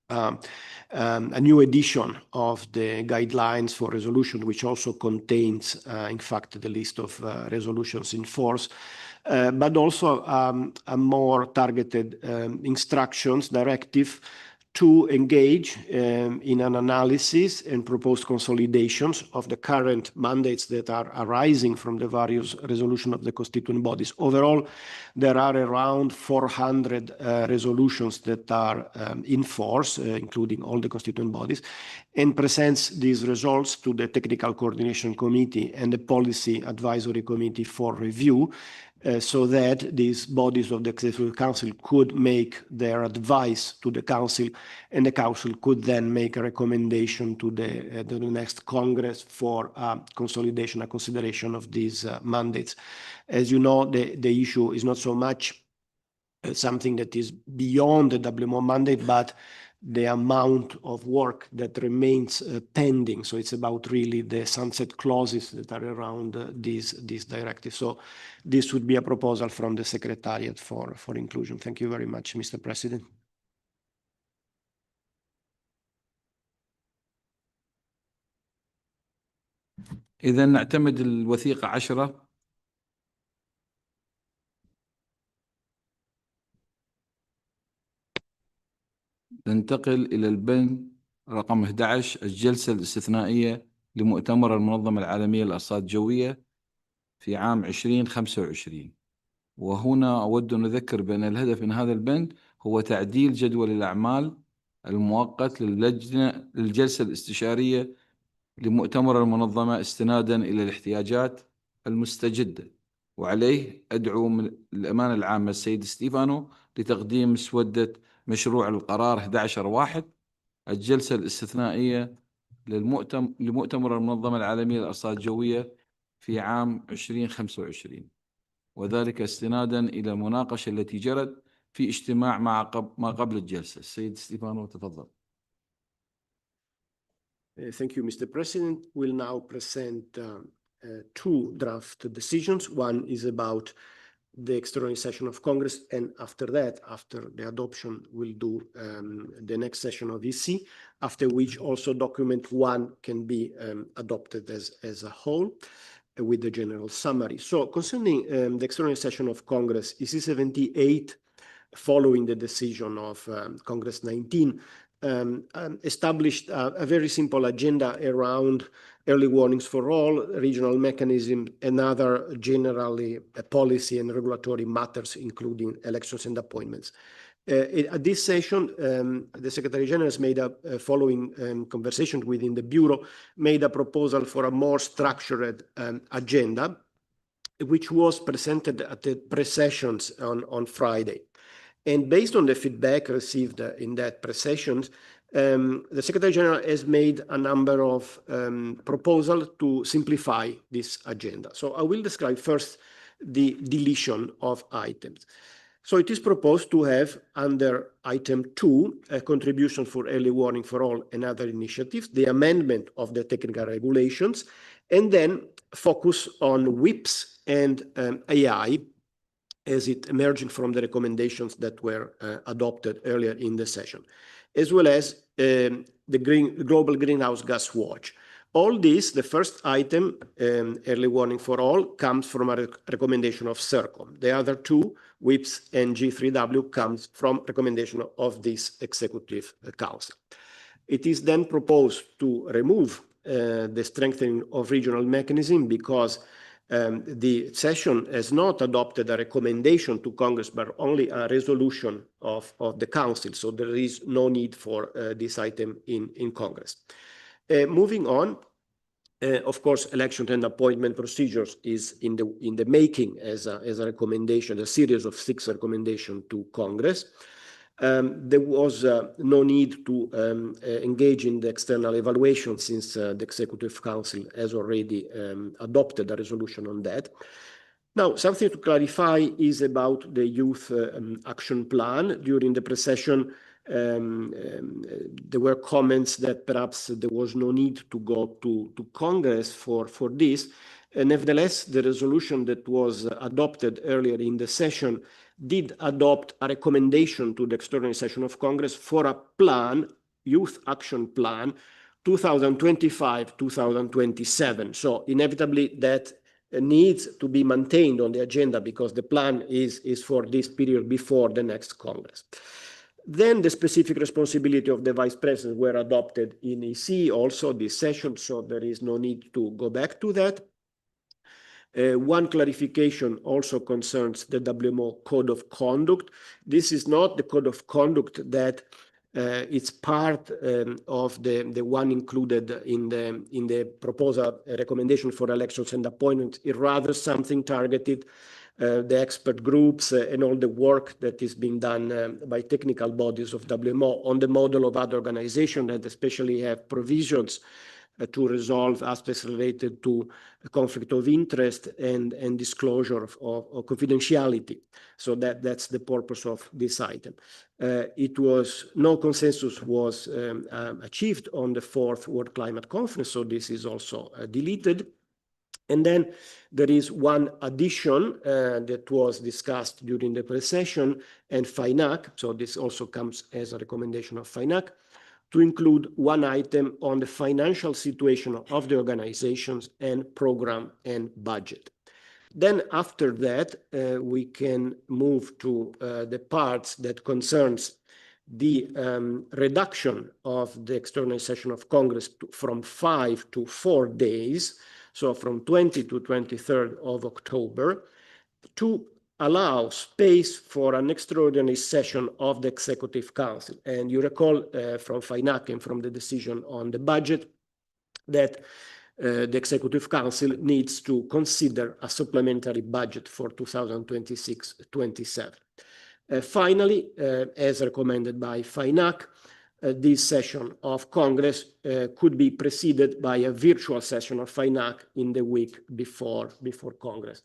a new edition of the guidelines for resolution, which also contains, in fact, the list of resolutions in force, but also a more targeted instructions directive to engage in an analysis and propose consolidations of the current mandates that are arising from the various resolutions of the constituent bodies. Overall, there are around 400 resolutions that are in force, including all the constituent bodies, and presents these results to the Technical Coordination Committee and the Policy Advisory Committee for review, so that these bodies of the Executive Council could make their advice to the Council, and the Council could then make a recommendation to the next Congress for consolidation and consideration of these mandates. As you know, the issue is not so much something that is beyond the WMO mandate, but the amount of work that remains pending. So it's about really the sunset clauses that are around these directives. So this would be a proposal from the Secretariat for inclusion. Thank you very much, Mr. President. إذا نعتمد الوثيقة 10. ننتقل إلى البند رقم 11 الجلسة الاستثنائية لمؤتمر المنظمة العالمية للأرصاد الجوية في عام 2025. وهنا أود أن أذكر بأن الهدف من هذا البند هو تعديل جدول الأعمال المؤقت للجلسة الاستشارية لمؤتمر المنظمة استنادا إلى الاحتياجات المستجدة. وعليه أدعو من الأمانة العامة السيد ستيفانو لتقديم مسودة مشروع القرار 11/1 الجلسة الاستثنائية لمؤتمر المنظمة العالمية للأرصاد الجوية في عام 2025، وذلك استنادا إلى المناقشة التي جرت في اجتماع ما قبل الجلسة. السيد ستيفانو تفضل. Thank you, Mr. President. We'll now present two draft decisions. One is about the extraordinary session of Congress, and after that, after the adoption, we'll do the next session of EC, after which also document one can be adopted as a whole with the general summary. So concerning the extraordinary session of Congress, EC 78, following the decision of Congress 19, established a very simple agenda around early warnings for all, regional mechanism, and other generally policy and regulatory matters, including elections and appointments. At this session, the Secretary General has made a following conversation within the Bureau, made a proposal for a more structured agenda, which was presented at the pre-sessions on Friday. And based on the feedback received in that pre-sessions, the Secretary General has made a number of proposals to simplify this agenda. So I will describe first the deletion of items. So it is proposed to have under item 2, a contribution for early warning for all and other initiatives, the amendment of the technical regulations, and then focus on WIPs and AI, as it emerging from the recommendations that were adopted earlier in the session, as well as the Global Greenhouse Gas Watch. All this, the first item, early warning for all, comes from a recommendation of CERCOM. The other two, WIPs and G3W, comes from recommendation of this Executive Council. It is then proposed to remove the strengthening of regional mechanism because the session has not adopted a recommendation to Congress, but only a resolution of the Council. So there is no need for this item in Congress. Moving on, of course, election and appointment procedures is in the making as a recommendation, a series of 6 recommendations to Congress. There was no need to engage in the external evaluation since the Executive Council has already adopted a resolution on that. Now, something to clarify is about the Youth Action Plan. During the pre-session, there were comments that perhaps there was no need to go to Congress for this. Nevertheless, the resolution that was adopted earlier in the session did adopt a recommendation to the extraordinary session of Congress for a plan, Youth Action Plan, 2025-2027. So inevitably that needs to be maintained on the agenda because the plan is for this period before the next Congress. Then the specific responsibility of the Vice President were adopted in EC also this session, so there is no need to go back to that. One clarification also concerns the WMO Code of Conduct. This is not the Code of Conduct that it's part of the one included in the proposal recommendation for elections and appointments. It's rather something targeted the expert groups and all the work that is being done by technical bodies of WMO on the model of other organizations that especially have provisions to resolve aspects related to conflict of interest and disclosure of confidentiality. So that's the purpose of this item. No consensus was achieved on the 4th World Climate Conference, so this is also deleted. And then there is one addition that was discussed during the pre-session and FINAC, so this also comes as a recommendation of FINAC, to include one item on the financial situation of the organizations and program and budget. Then after that, we can move to the parts that concerns the reduction of the extraordinary session of Congress from 5 to 4 days, so from 20 to 23rd of October, to allow space for an extraordinary session of the Executive Council. And you recall from FINAC and from the decision on the budget that the Executive Council needs to consider a supplementary budget for 2026-27. Finally, as recommended by FINAC, this session of Congress could be preceded by a virtual session of FINAC in the week before Congress.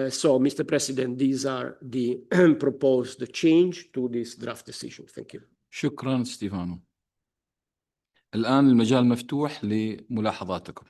So, Mr. President, these are the proposed change to this draft decision. Thank you. شكرا ستيفانو. الآن المجال مفتوح لملاحظاتكم.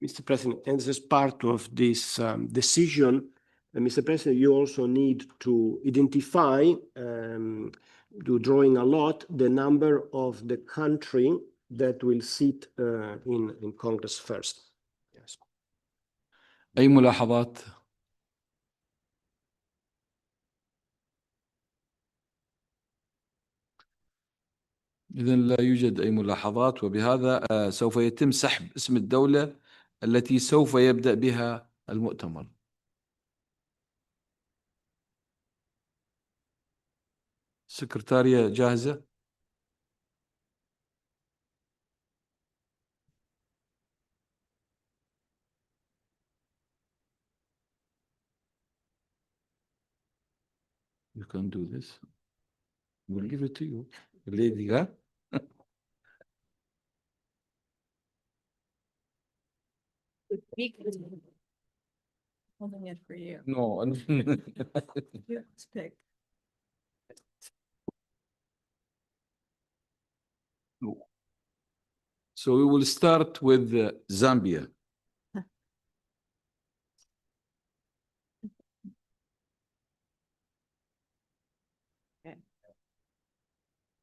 Mr. President, and as part of this decision, Mr. President, you also need to identify, to drawing a lot, the number of the country that will sit in Congress first. Yes. أي ملاحظات؟ إذن لا يوجد أي ملاحظات، وبهذا سوف يتم سحب اسم الدولة التي سوف يبدأ بها المؤتمر. السكرتارية جاهزة؟ You can do this. We'll give it to you. Lady, huh? Holding it for you. No. You have to pick. So we will start with Zambia. Okay.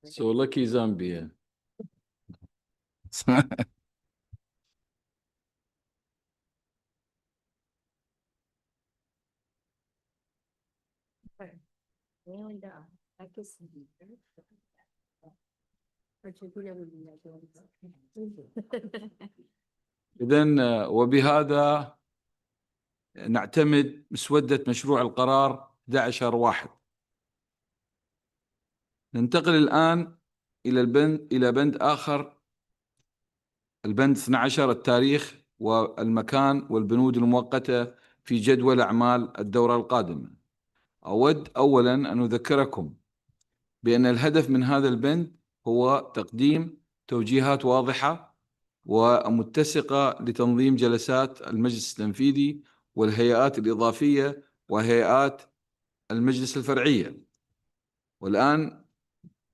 So lucky Zambia. إذن وبهذا نعتمد مسودة مشروع القرار 11/1. ننتقل الآن إلى بند آخر، البند 12، التاريخ والمكان والبنود المؤقتة في جدول أعمال الدورة القادمة. أود أولاً أن أذكركم بأن الهدف من هذا البند هو تقديم توجيهات واضحة ومتسقة لتنظيم جلسات المجلس التنفيذي والهيئات الإضافية وهيئات المجلس الفرعية. والآن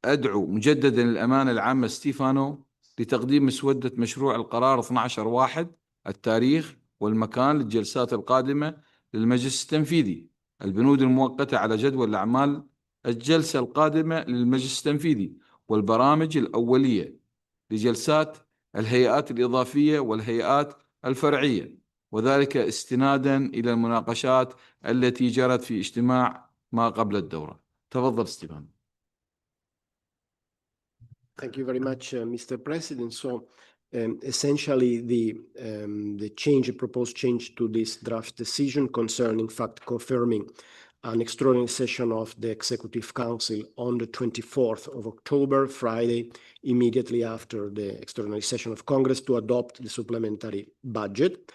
أدعو مجدداً الأمانة العامة ستيفانو لتقديم مسودة مشروع القرار 12/1، التاريخ والمكان للجلسات القادمة للمجلس التنفيذي، البنود المؤقتة على جدول الأعمال الجلسة القادمة للمجلس التنفيذي، والبرامج الأولية لجلسات الهيئات الإضافية والهيئات الفرعية، وذلك استناداً إلى المناقشات التي جرت في اجتماع ما قبل الدورة. تفضل ستيفان. Thank you very much, Mr. President. So essentially the proposed change to this draft decision concerning, in fact, confirming an extraordinary session of the Executive Council on the 24th of October, Friday, immediately after the extraordinary session of Congress, to adopt the supplementary budget.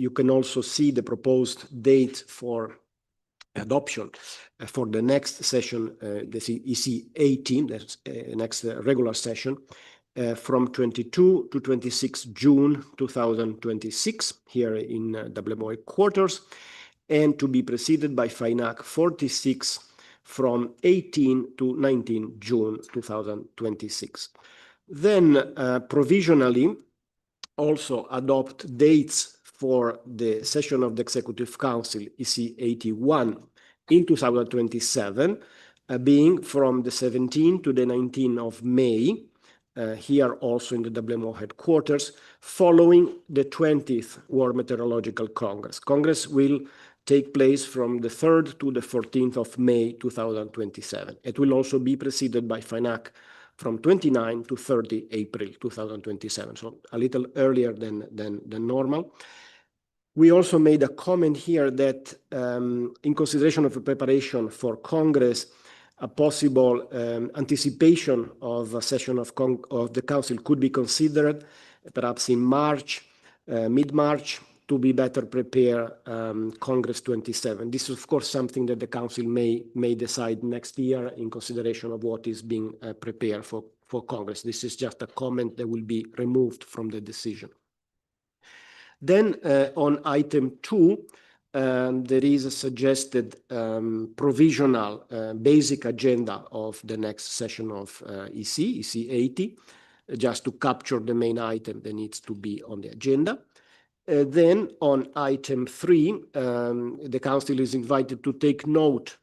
You can also see the proposed date for adoption for the next session, the EC 18, that's next regular session, from 22 to 26 June 2026 here in WMO quarters, and to be preceded by FINAC 46 from 18 to 19 June 2026. Then provisionally also adopt dates for the session of the Executive Council EC 81 in 2027, being from the 17th to the 19th of May, here also in the WMO headquarters, following the 20th World Meteorological Congress. Congress will take place from the 3rd to the 14th of May 2027. It will also be preceded by FINAC from 29 to 30 April 2027, so a little earlier than normal. We also made a comment here that in consideration of a preparation for Congress, a possible anticipation of a session of the Council could be considered, perhaps in March, mid-March, to be better prepare Congress 27. This is, of course, something that the Council may decide next year in consideration of what is being prepared for Congress. This is just a comment that will be removed from the decision. Then on item 2, there is a suggested provisional basic agenda of the next session of EC 80, just to capture the main item that needs to be on the agenda. Then on item 3, the Council is invited to take note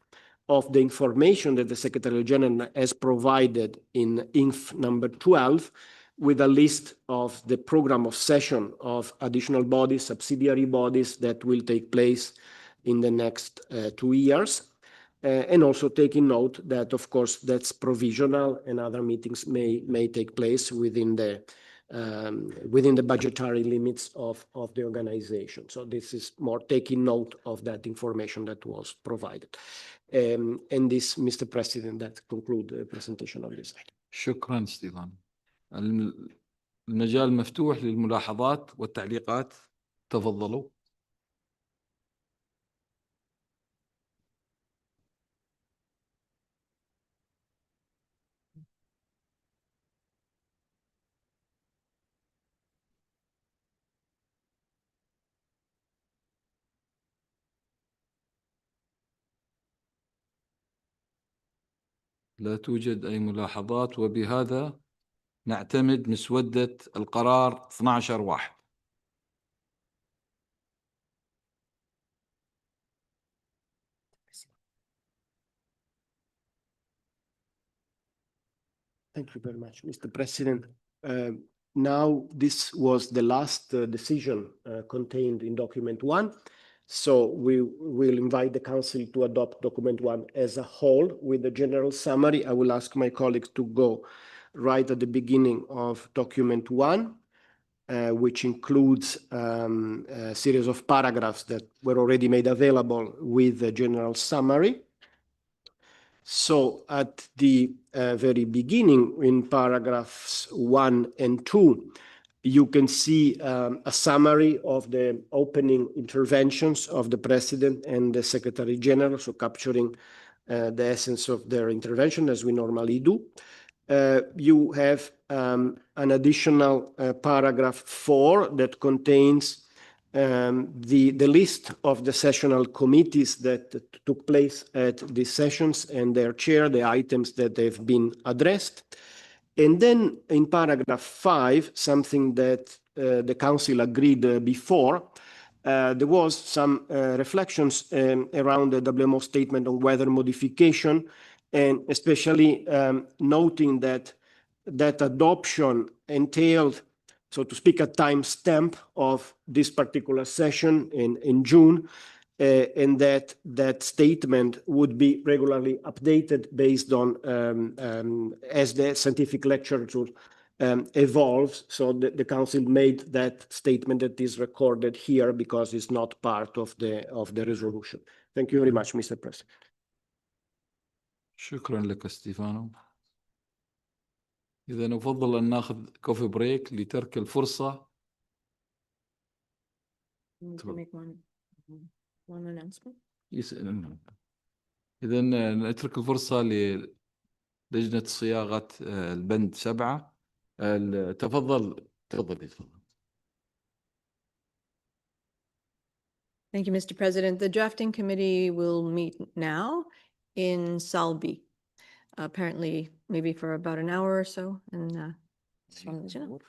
of the information that the Secretary General has provided in INF number 12, with a list of the program of session of additional bodies, subsidiary bodies that will take place in the next 2 years. And also taking note that, of course, that's provisional and other meetings may take place within the budgetary limits of the organization. So this is more taking note of that information that was provided. And this, Mr. President, that concludes the presentation of this item. شكرا ستيفان. المجال مفتوح للملاحظات والتعليقات. تفضلوا. لا توجد أي ملاحظات، وبهذا نعتمد مسودة القرار 12/1. Thank you very much, Mr. President. Now, this was the last decision contained in document 1. So we will invite the Council to adopt document 1 as a whole with a general summary. I will ask my colleagues to go right at the beginning of document 1, which includes a series of paragraphs that were already made available with the general summary. So at the very beginning, in paragraphs 1 and 2, you can see a summary of the opening interventions of the President and the Secretary General, so capturing the essence of their intervention as we normally do. You have an additional paragraph 4 that contains the list of the sessional committees that took place at these sessions and their chair, the items that they've been addressed. And then in paragraph 5, something that the Council agreed before, there was some reflections around the WMO statement on weather modification, and especially noting that adoption entailed, so to speak, a timestamp of this particular session in June, and that statement would be regularly updated based on as the scientific literature evolves. So the Council made that statement that is recorded here because it's not part of the resolution. Thank you very much, Mr. President. شكرا لك ستيفانو. إذا نفضل أن نأخذ كوفي بريك لترك الفرصة. إذا نترك الفرصة للجنة صياغة البند 7. تفضل. Thank you, Mr. President. The drafting committee will meet now in Salby. Apparently, maybe for about an hour or so, and just wanted to let you know.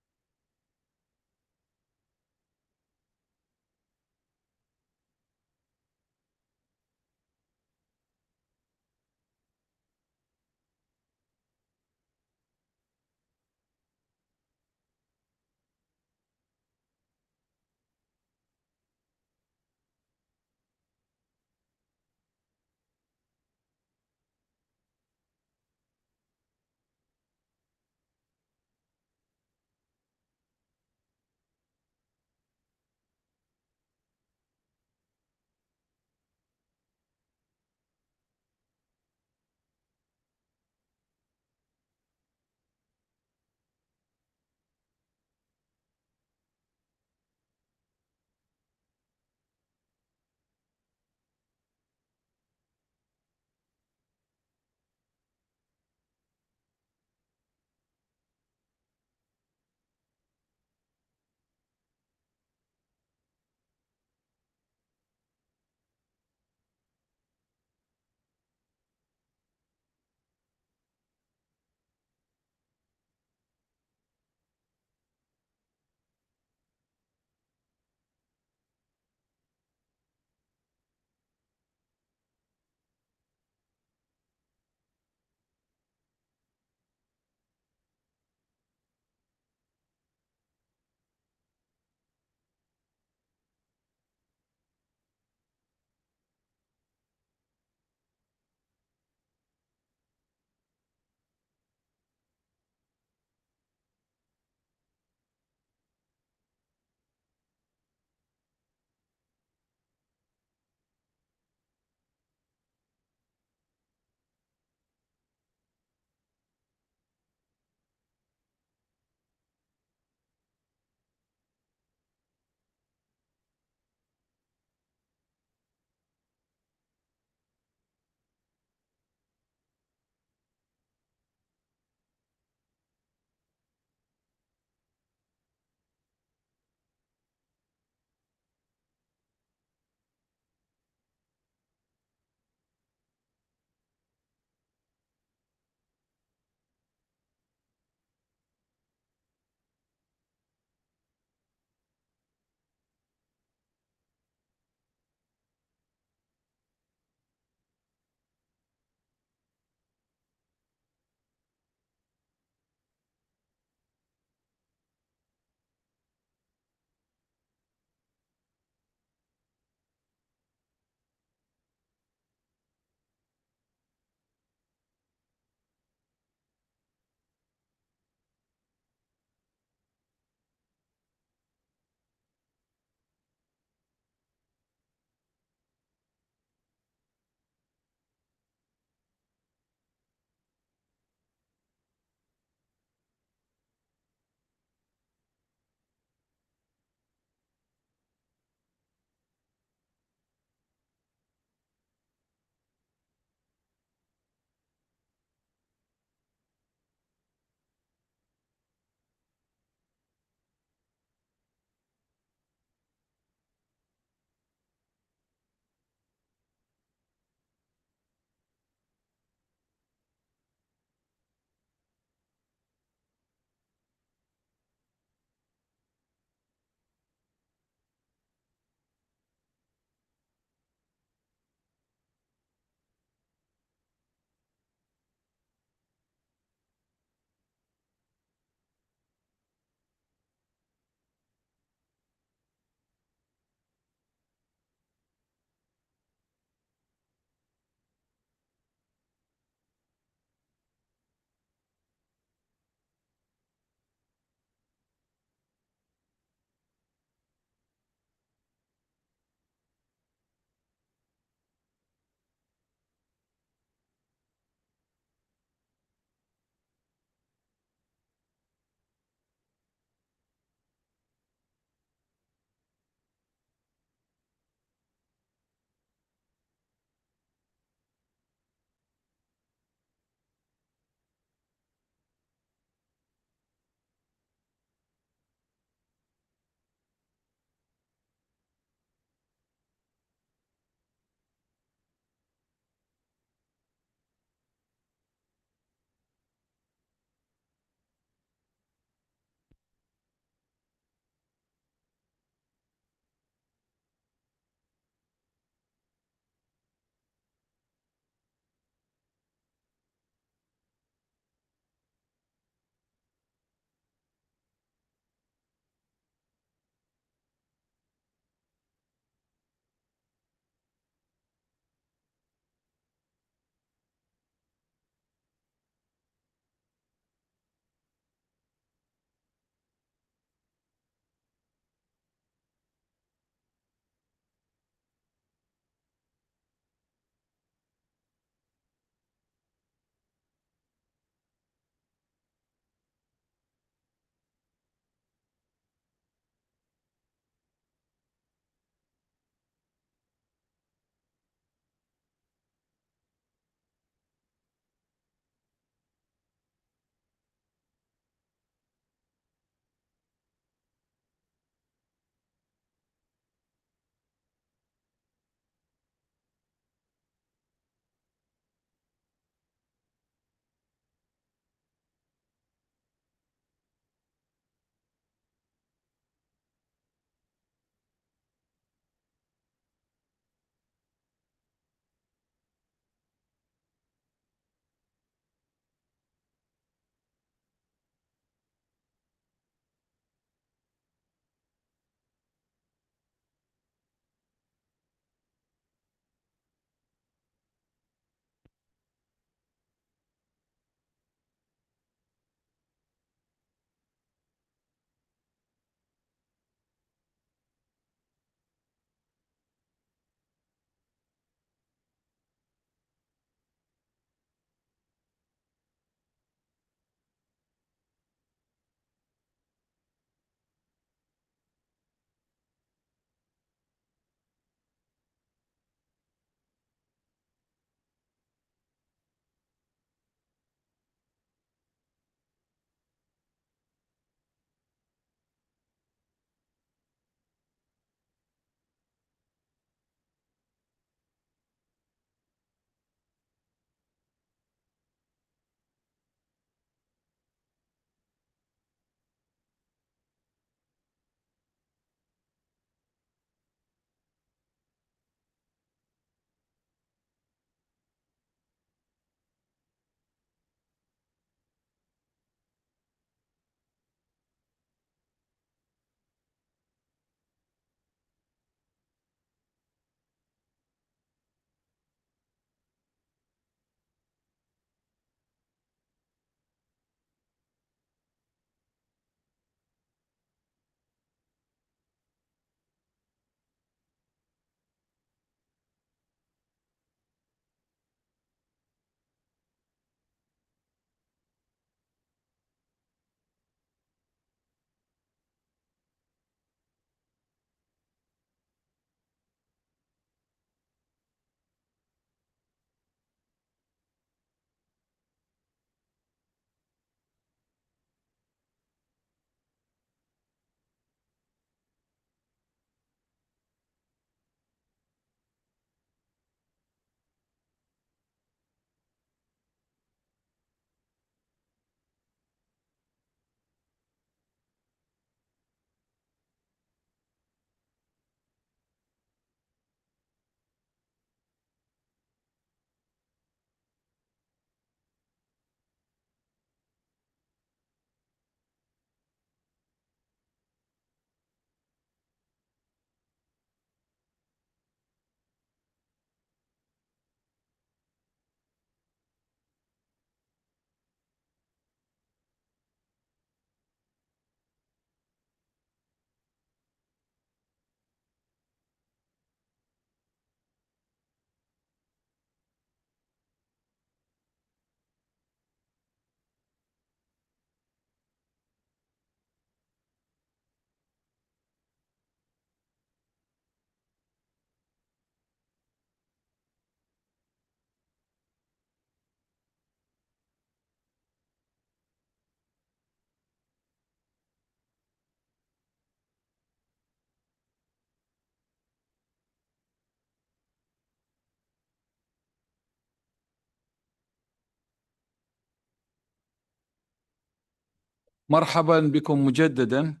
مرحبا بكم مجددا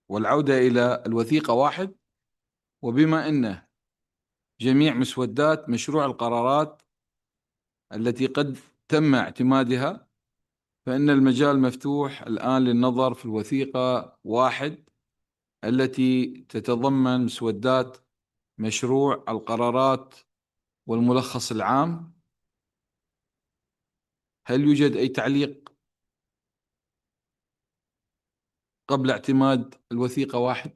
والعودة إلى الوثيقة 1. وبما أن جميع مسودات مشروع القرارات التي قد تم اعتمادها، فإن المجال مفتوح الآن للنظر في الوثيقة 1 التي تتضمن مسودات مشروع القرارات والملخص العام. هل يوجد أي تعليق قبل اعتماد الوثيقة 1؟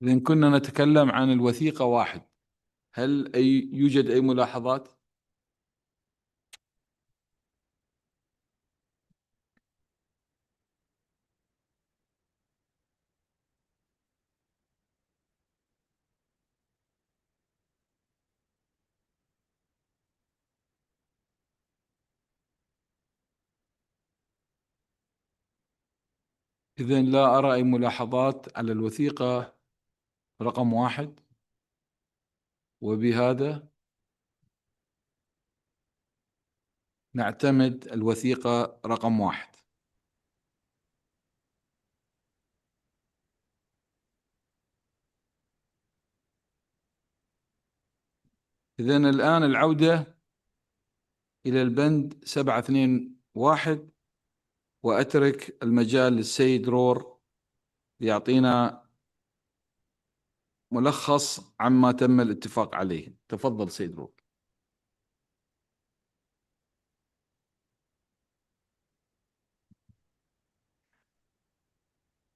إذن كنا نتكلم عن الوثيقة 1. هل يوجد أي ملاحظات؟ إذن لا أرى أي ملاحظات على الوثيقة رقم 1. وبهذا نعتمد الوثيقة رقم 1. إذن الآن العودة إلى البند 7.2.1، وأترك المجال للسيد رور ليعطينا ملخص عما تم الاتفاق عليه. تفضل سيد رور.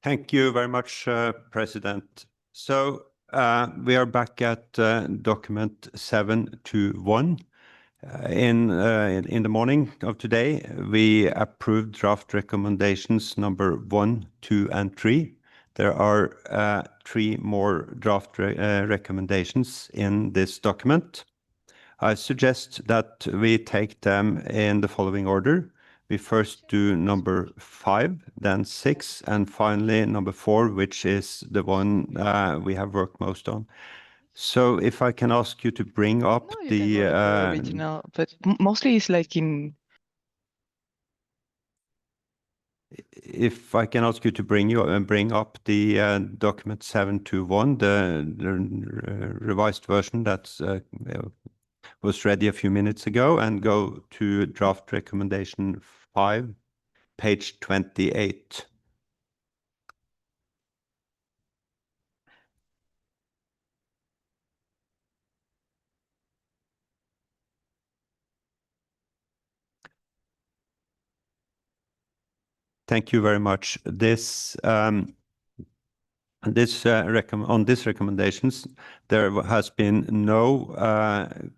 Thank you very much, President. So we are back at document 721. In the morning of today, we approved draft recommendations number 1, 2, and 3. There are 3 more draft recommendations in this document. I suggest that we take them in the following order. We first do number 5, then 6, and finally number 4, which is the one we have worked most on. So if I can ask you to bring up the original, but mostly it's like in. If I can ask you to bring up the document 721, the revised version that was ready a few minutes ago, and go to draft recommendation 5, page 28. Thank you very much. On these recommendations, there has been no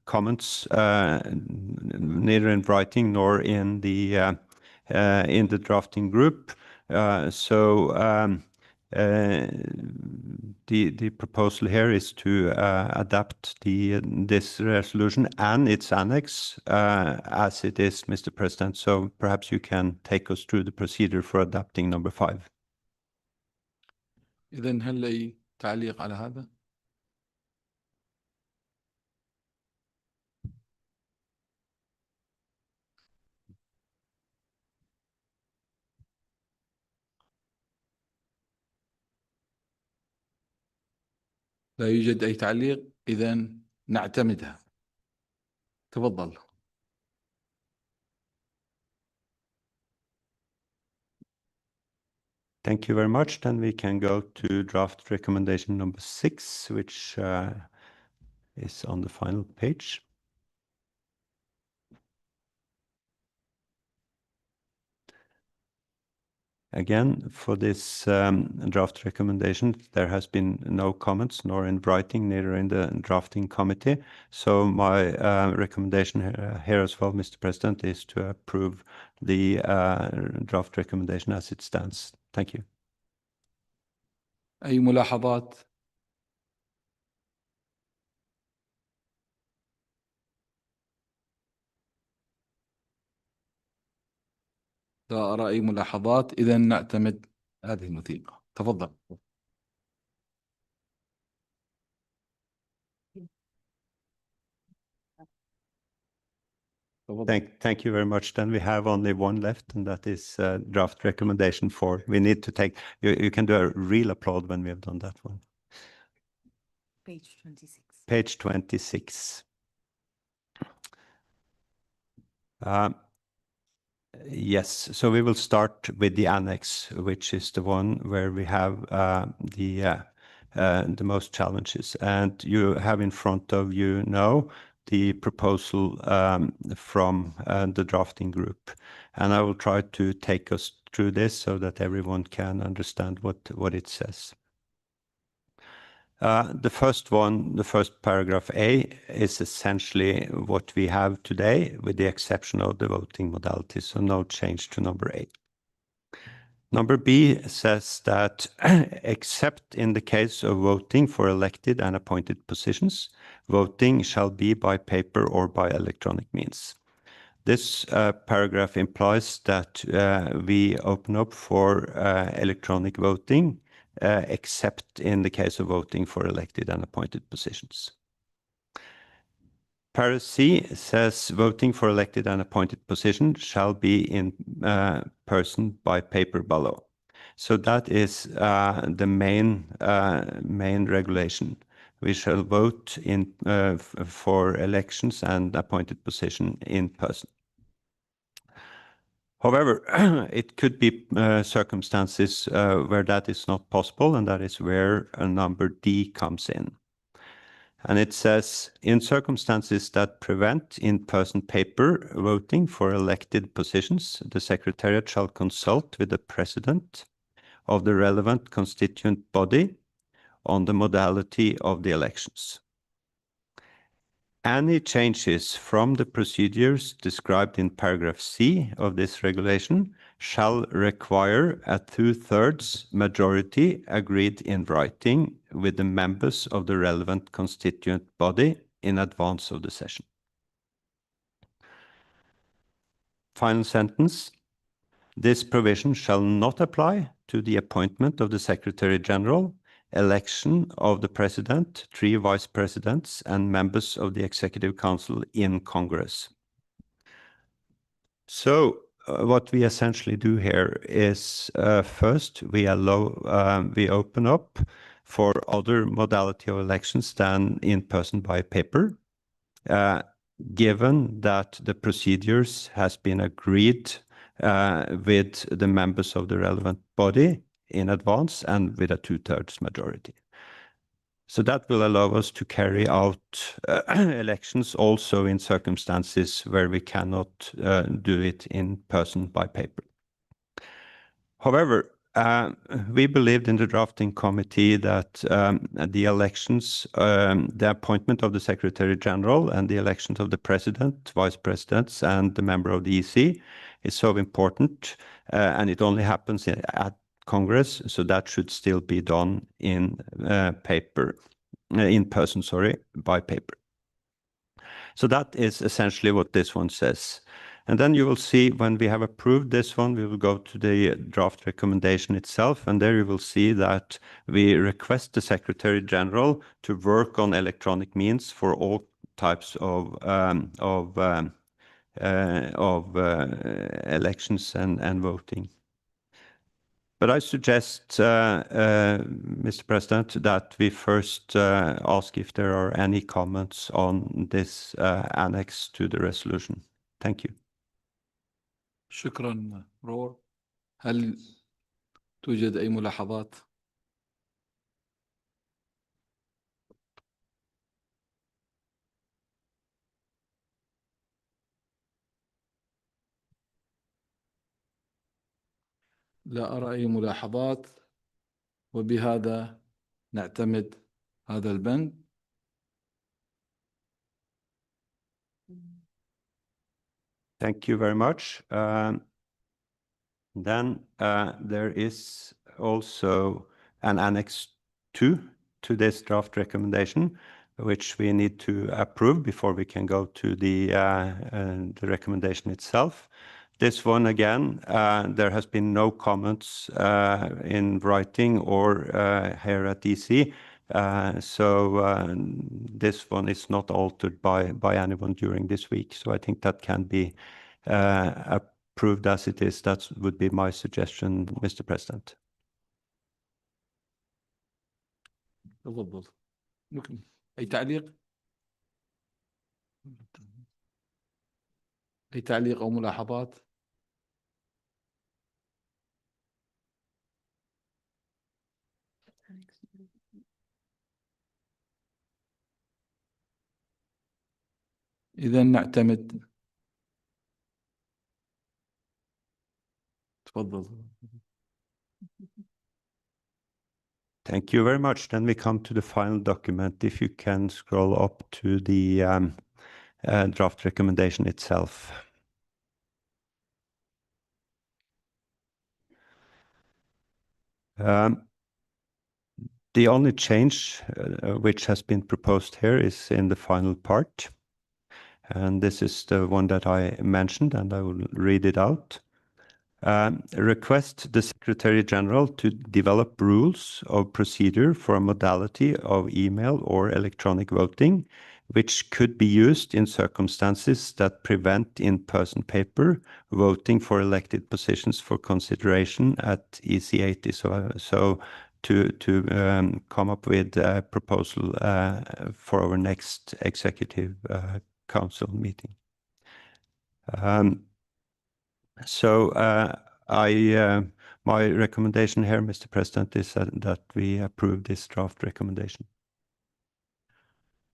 comments, neither in writing nor in the drafting group. The proposal here is to adapt this resolution and its annex as it is, Mr. President. So perhaps you can take us through the procedure for adapting number 5. إذن هل أي تعليق على هذا؟ لا يوجد أي تعليق، إذن نعتمدها. تفضل. Thank you very much. Then we can go to draft recommendation number 6, which is on the final page. Again, for this draft recommendation, there has been no comments, nor in writing, neither in the drafting committee. So my recommendation here as well, Mr. President, is to approve the draft recommendation as it stands. Thank you. أي ملاحظات؟ لا أرى أي ملاحظات، إذا نعتمد هذه الوثيقة. تفضل. Thank you very much. Then we have only one left, and that is draft recommendation 4. We need to take, you can do a real applaud when we have done that one. Page 26. Page 26. Yes, so we will start with the annex, which is the one where we have the most challenges. And you have in front of you now the proposal from the drafting group. And I will try to take us through this so that everyone can understand what it says. The first one, the first paragraph A, is essentially what we have today, with the exception of the voting modality, so no change to number A. Number B says that except in the case of voting for elected and appointed positions, voting shall be by paper or by electronic means. This paragraph implies that we open up for electronic voting, except in the case of voting for elected and appointed positions. Para C says voting for elected and appointed positions shall be in person by paper ballot. So that is the main regulation. We shall vote in for elections and appointed position in person. However, it could be circumstances where that is not possible, and that is where number D comes in. And it says, in circumstances that prevent in-person paper voting for elected positions, the Secretariat shall consult with the President of the relevant constituent body on the modality of the elections. Any changes from the procedures described in paragraph C of this regulation shall require a 2/3 majority agreed in writing with the members of the relevant constituent body in advance of the session. Final sentence. This provision shall not apply to the appointment of the Secretary General, election of the President, 3 Vice Presidents, and members of the Executive Council in Congress. So what we essentially do here is first we open up for other modality of elections than in person by paper, given that the procedures has been agreed with the members of the relevant body in advance and with a 2/3 majority. So that will allow us to carry out elections also in circumstances where we cannot do it in person by paper. However, we believed in the drafting committee that the elections, the appointment of the Secretary General and the elections of the President, Vice Presidents, and the member of the EC is so important, and it only happens at Congress, so that should still be done in person, by paper. So that is essentially what this one says. And then you will see when we have approved this one, we will go to the draft recommendation itself, and there you will see that we request the Secretary General to work on electronic means for all types of elections and voting. But I suggest, Mr. President, that we first ask if there are any comments on this annex to the resolution. Thank you. شكرا رور. هل توجد أي ملاحظات؟ لا أرى أي ملاحظات، وبهذا نعتمد هذا البند. Thank you very much. Then there is also an Annex 2 to this draft recommendation, which we need to approve before we can go to the recommendation itself. This one, again, there has been no comments in writing or here at DC. So this one is not altered by anyone during this week. So I think that can be approved as it is. That would be my suggestion, Mr. President. تفضل. أي تعليق؟ أي تعليق أو ملاحظات؟ إذا نعتمد. تفضل. Thank you very much. Then we come to the final document. If you can scroll up to the draft recommendation itself. The only change which has been proposed here is in the final part. And this is the one that I mentioned, and I will read it out. Request the Secretary General to develop rules of procedure for a modality of email or electronic voting, which could be used in circumstances that prevent in-person paper voting for elected positions for consideration at EC80. So to come up with a proposal for our next Executive Council meeting. So my recommendation here, Mr. President, is that we approve this draft recommendation.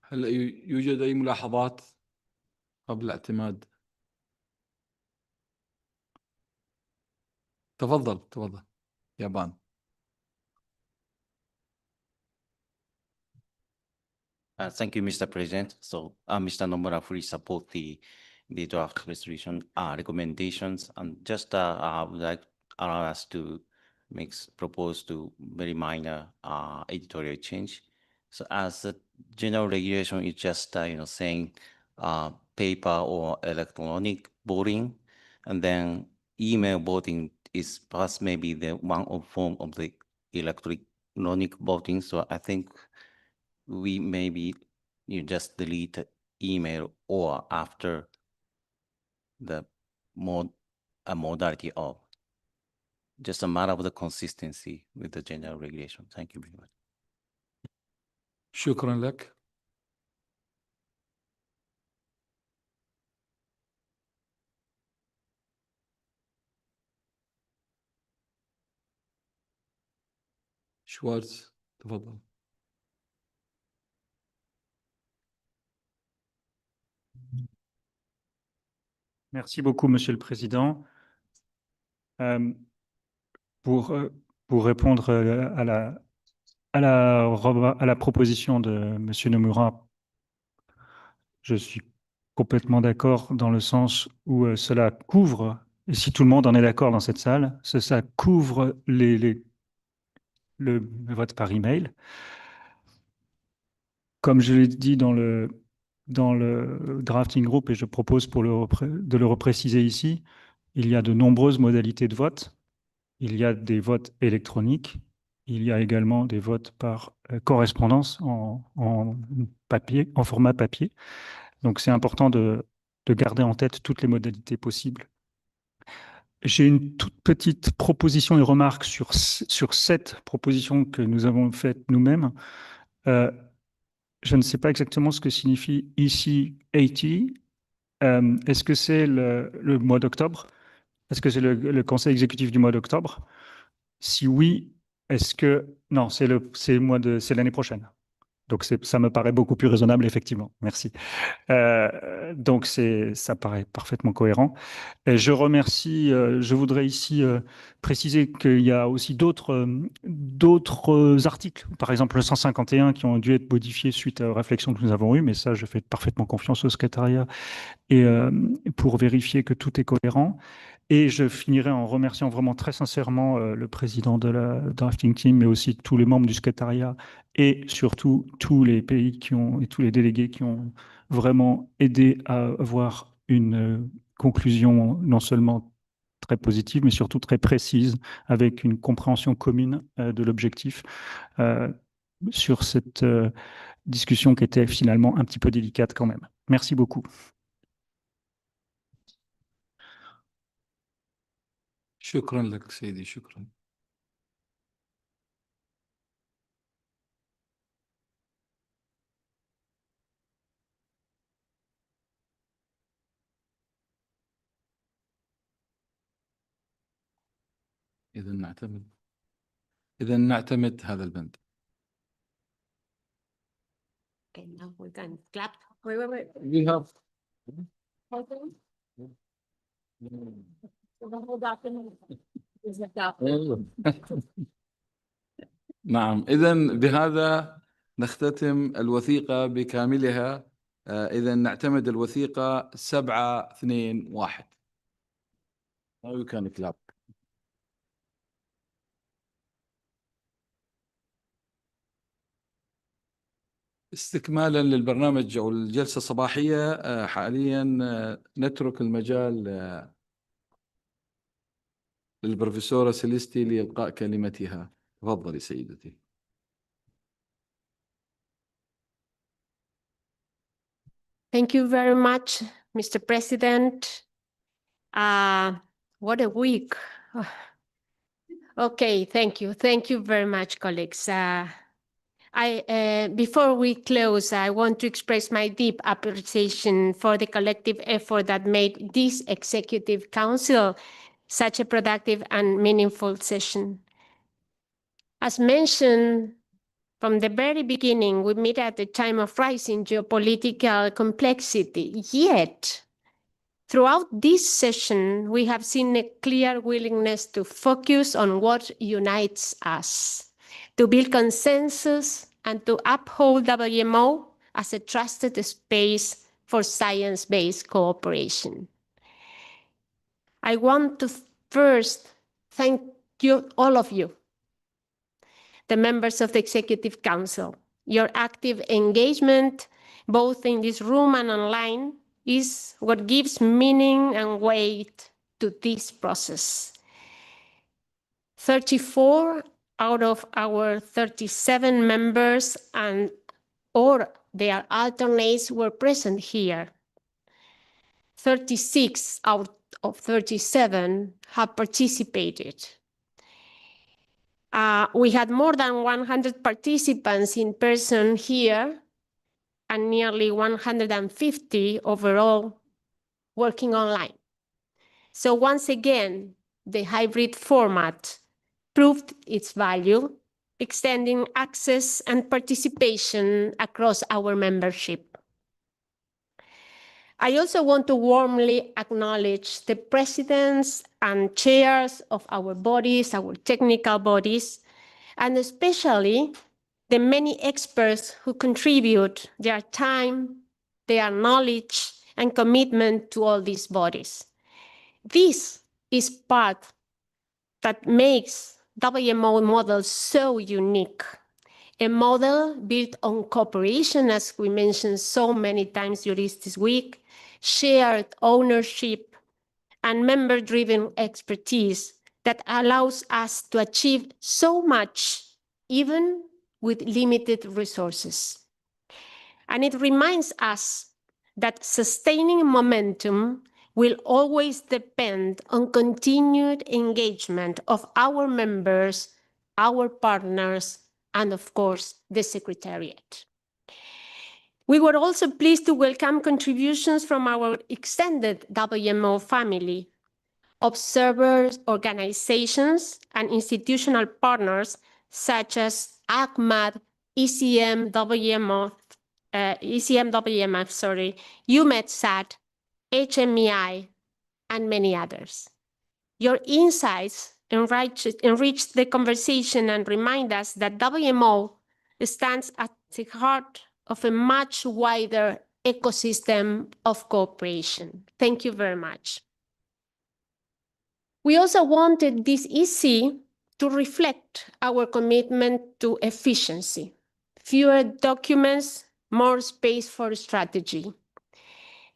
هل يوجد أي ملاحظات قبل الاعتماد؟ تفضل يابان. Thank you, Mr. President. So, Mr. Nomura fully support the draft resolution recommendations, and just would like allow us to propose to very minor editorial change. So, as the general regulation is just saying paper or electronic voting, and then email voting is perhaps maybe the one form of the electronic voting. So, I think we maybe just delete email or after the modality of, just a matter of the consistency with the general regulation. Thank you very much. شكرا لك. شوارتز تفضل. Merci beaucoup, Monsieur le Président. Pour répondre à la proposition de Monsieur Nomura, je suis complètement d'accord dans le sens où cela couvre, et si tout le monde en est d'accord dans cette salle, ça couvre le vote par email. Comme je l'ai dit dans le drafting group, et je propose de le repréciser ici, il y a de nombreuses modalités de vote. Il y a des votes électroniques. Il y a également des votes par correspondance en papier, en format papier. Donc, c'est important de garder en tête toutes les modalités possibles. J'ai une toute petite proposition et remarque sur cette proposition que nous avons faite nous-mêmes. Je ne sais pas exactement ce que signifie ici 80. Est-ce que c'est le mois d'octobre? Est-ce que c'est le conseil exécutif du mois d'octobre? Si oui, est-ce que... Non, c'est l'année prochaine. Donc, ça me paraît beaucoup plus raisonnable, effectivement. Merci. Donc, ça paraît parfaitement cohérent. Et je remercie, je voudrais ici préciser qu'il y a aussi d'autres articles, par exemple le 151, qui ont dû être modifiés suite aux réflexions que nous avons eues, mais ça, je fais parfaitement confiance au secrétariat et pour vérifier que tout est cohérent. Et je finirai en remerciant vraiment très sincèrement le président de la drafting team, mais aussi tous les membres du secrétariat et surtout tous les pays et tous les délégués qui ont vraiment aidé à avoir une conclusion non seulement très positive, mais surtout très précise, avec une compréhension commune de l'objectif sur cette discussion qui était finalement un petit peu délicate quand même. Merci beaucoup. شكرا لك سيدي، شكرا. إذا نعتمد هذا البند. Okay, now we can clap. Wait. We have نعم. إذا بهذا نختتم الوثيقة بكاملها. إذا نعتمد الوثيقة 7-2-1. Now you can clap. استكمالا للبرنامج أو الجلسة الصباحية، حاليا نترك المجال للبروفيسورة سيليستي لإلقاء كلمتها. تفضلي سيدتي. Thank you very much, Mr. President. What a week. Okay, thank you. Thank you very much, colleagues. Before we close, I want to express my deep appreciation for the collective effort that made this Executive Council such a productive and meaningful session. As mentioned from the very beginning, we meet at a time of rising geopolitical complexity. Yet, throughout this session, we have seen a clear willingness to focus on what unites us, to build consensus, and to uphold WMO as a trusted space for science-based cooperation. I want to first thank you, all of you, the members of the Executive Council. Your active engagement, both in this room and online, is what gives meaning and weight to this process. 34 out of our 37 members or their alternates were present here. 36 out of 37 have participated. We had more than 100 participants in person here and nearly 150 overall working online. So once again, the hybrid format proved its value, extending access and participation across our membership. I also want to warmly acknowledge the presidents and chairs of our bodies, our technical bodies, and especially the many experts who contribute their time, their knowledge, and commitment to all these bodies. This is part that makes WMO model so unique. A model built on cooperation, as we mentioned so many times during this week, shared ownership, and member-driven expertise that allows us to achieve so much, even with limited resources. And it reminds us that sustaining momentum will always depend on continued engagement of our members, our partners, and of course, the Secretariat. We were also pleased to welcome contributions from our extended WMO family, observers, organizations, and institutional partners such as ACMAD, ECMWMF, UMETSAT, HMEI, and many others. Your insights enrich the conversation and remind us that WMO stands at the heart of a much wider ecosystem of cooperation. Thank you very much. We also wanted this EC to reflect our commitment to efficiency. Fewer documents, more space for strategy.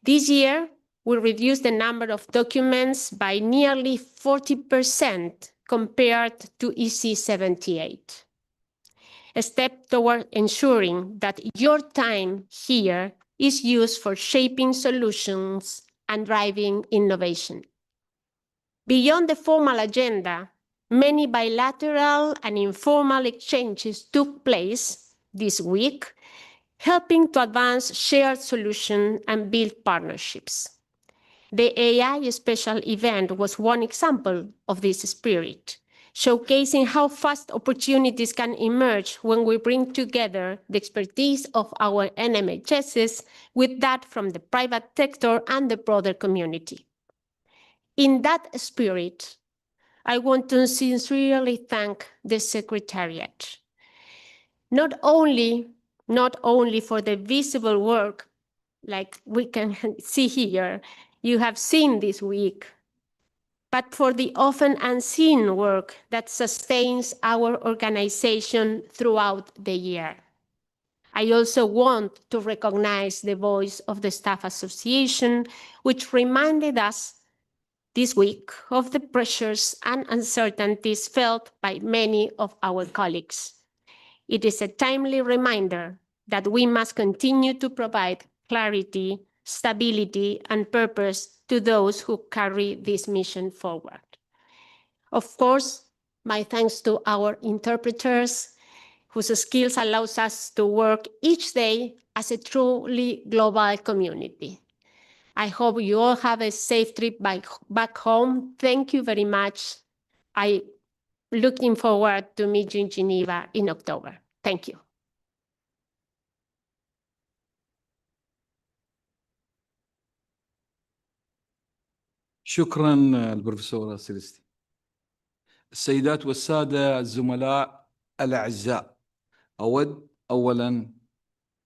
This year, we reduced the number of documents by nearly 40% compared to EC 78. A step toward ensuring that your time here is used for shaping solutions and driving innovation. Beyond the formal agenda, many bilateral and informal exchanges took place this week, helping to advance shared solutions and build partnerships. The AI special event was one example of this spirit, showcasing how fast opportunities can emerge when we bring together the expertise of our NMHSs with that from the private sector and the broader community. In that spirit, I want to sincerely thank the Secretariat, not only for the visible work like we can see here, you have seen this week, but for the often unseen work that sustains our organization throughout the year. I also want to recognize the voice of the Staff Association, which reminded us this week of the pressures and uncertainties felt by many of our colleagues. It is a timely reminder that we must continue to provide clarity, stability, and purpose to those who carry this mission forward. Of course, my thanks to our interpreters, whose skills allows us to work each day as a truly global community. I hope you all have a safe trip back home. Thank you very much. I'm looking forward to meet you in Geneva in October. Thank you. شكرا البروفيسورة سيلستي. السيدات والسادة الزملاء الأعزاء، أود أولا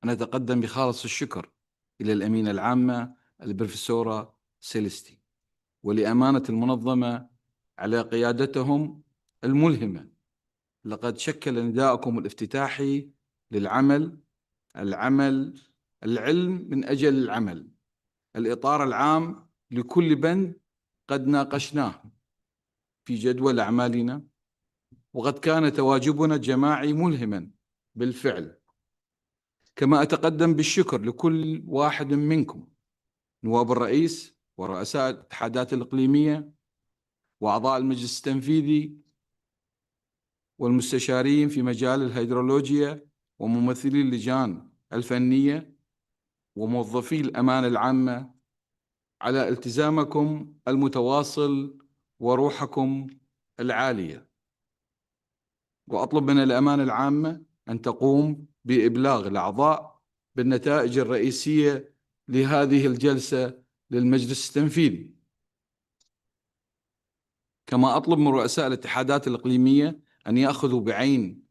أن أتقدم بخالص الشكر إلى الأمينة العامة البروفيسورة سيلستي ولأمانة المنظمة على قيادتهم الملهمة. لقد شكل نداءكم الافتتاحي للعمل العلم من أجل العمل الإطار العام لكل بند قد ناقشناه في جدول أعمالنا، وقد كان تواجبنا الجماعي ملهما بالفعل. كما أتقدم بالشكر لكل واحد منكم، نواب الرئيس ورؤساء الاتحادات الإقليمية وأعضاء المجلس التنفيذي والمستشارين في مجال الهيدرولوجيا وممثلي اللجان الفنية وموظفي الأمانة العامة على التزامكم المتواصل وروحكم العالية. وأطلب من الأمانة العامة أن تقوم بإبلاغ الأعضاء بالنتائج الرئيسية لهذه الجلسة للمجلس التنفيذي. كما أطلب من رؤساء الاتحادات الإقليمية أن يأخذوا بعين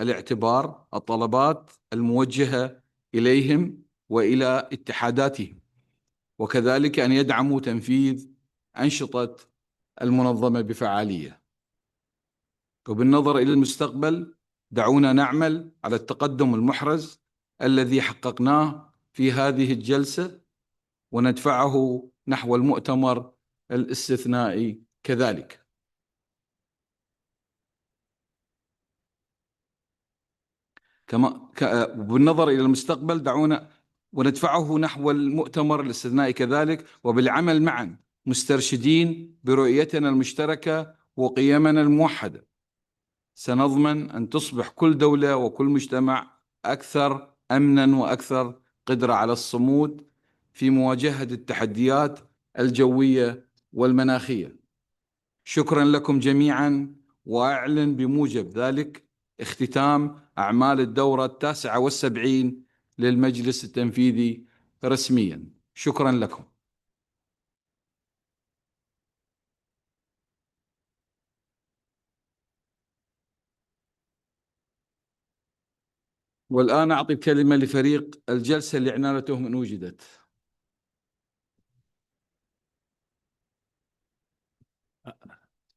الاعتبار الطلبات الموجهة إليهم وإلى اتحاداتهم، وكذلك أن يدعموا تنفيذ أنشطة المنظمة بفعالية. وبالنظر إلى المستقبل، دعونا نعمل على التقدم المحرز الذي حققناه في هذه الجلسة وندفعه نحو المؤتمر الاستثنائي كذلك. بالنظر إلى المستقبل دعونا وندفعه نحو المؤتمر الاستثنائي كذلك، وبالعمل معا مسترشدين برؤيتنا المشتركة وقيمنا الموحدة، سنضمن أن تصبح كل دولة وكل مجتمع أكثر أمنا وأكثر قدرة على الصمود في مواجهة التحديات الجوية والمناخية. شكرا لكم جميعا، وأعلن بموجب ذلك اختتام أعمال الدورة 79 للمجلس التنفيذي رسميا. شكرا لكم. والآن أعطي الكلمة لفريق الجلسة لإعلانته إن وجدت.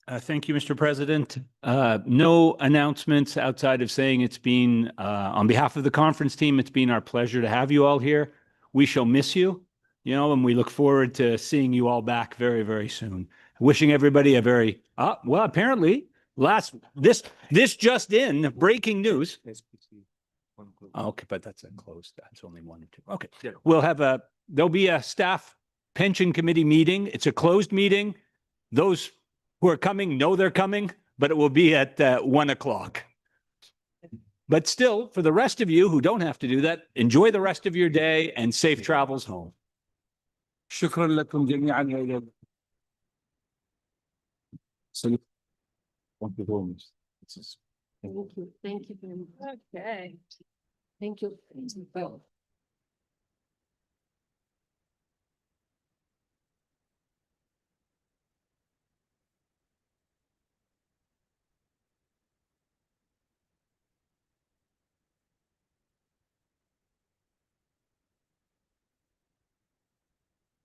Thank you, Mr. President. No announcements outside of saying it's been, on behalf of the conference team, it's been our pleasure to have you all here. We shall miss you, and we look forward to seeing you all back very, very soon. Wishing everybody a very, well, apparently, this just in, breaking news. Okay, but that's a closed, that's only 1 or 2. Okay, there'll be a staff pension committee meeting. It's a closed meeting. Those who are coming know they're coming, but it will be at 1 o'clock. But still, for the rest of you who don't have to do that, enjoy the rest of your day and safe travels home. شكرا لكم جميعا. Thank you. Thank you very much. Okay. Thank you.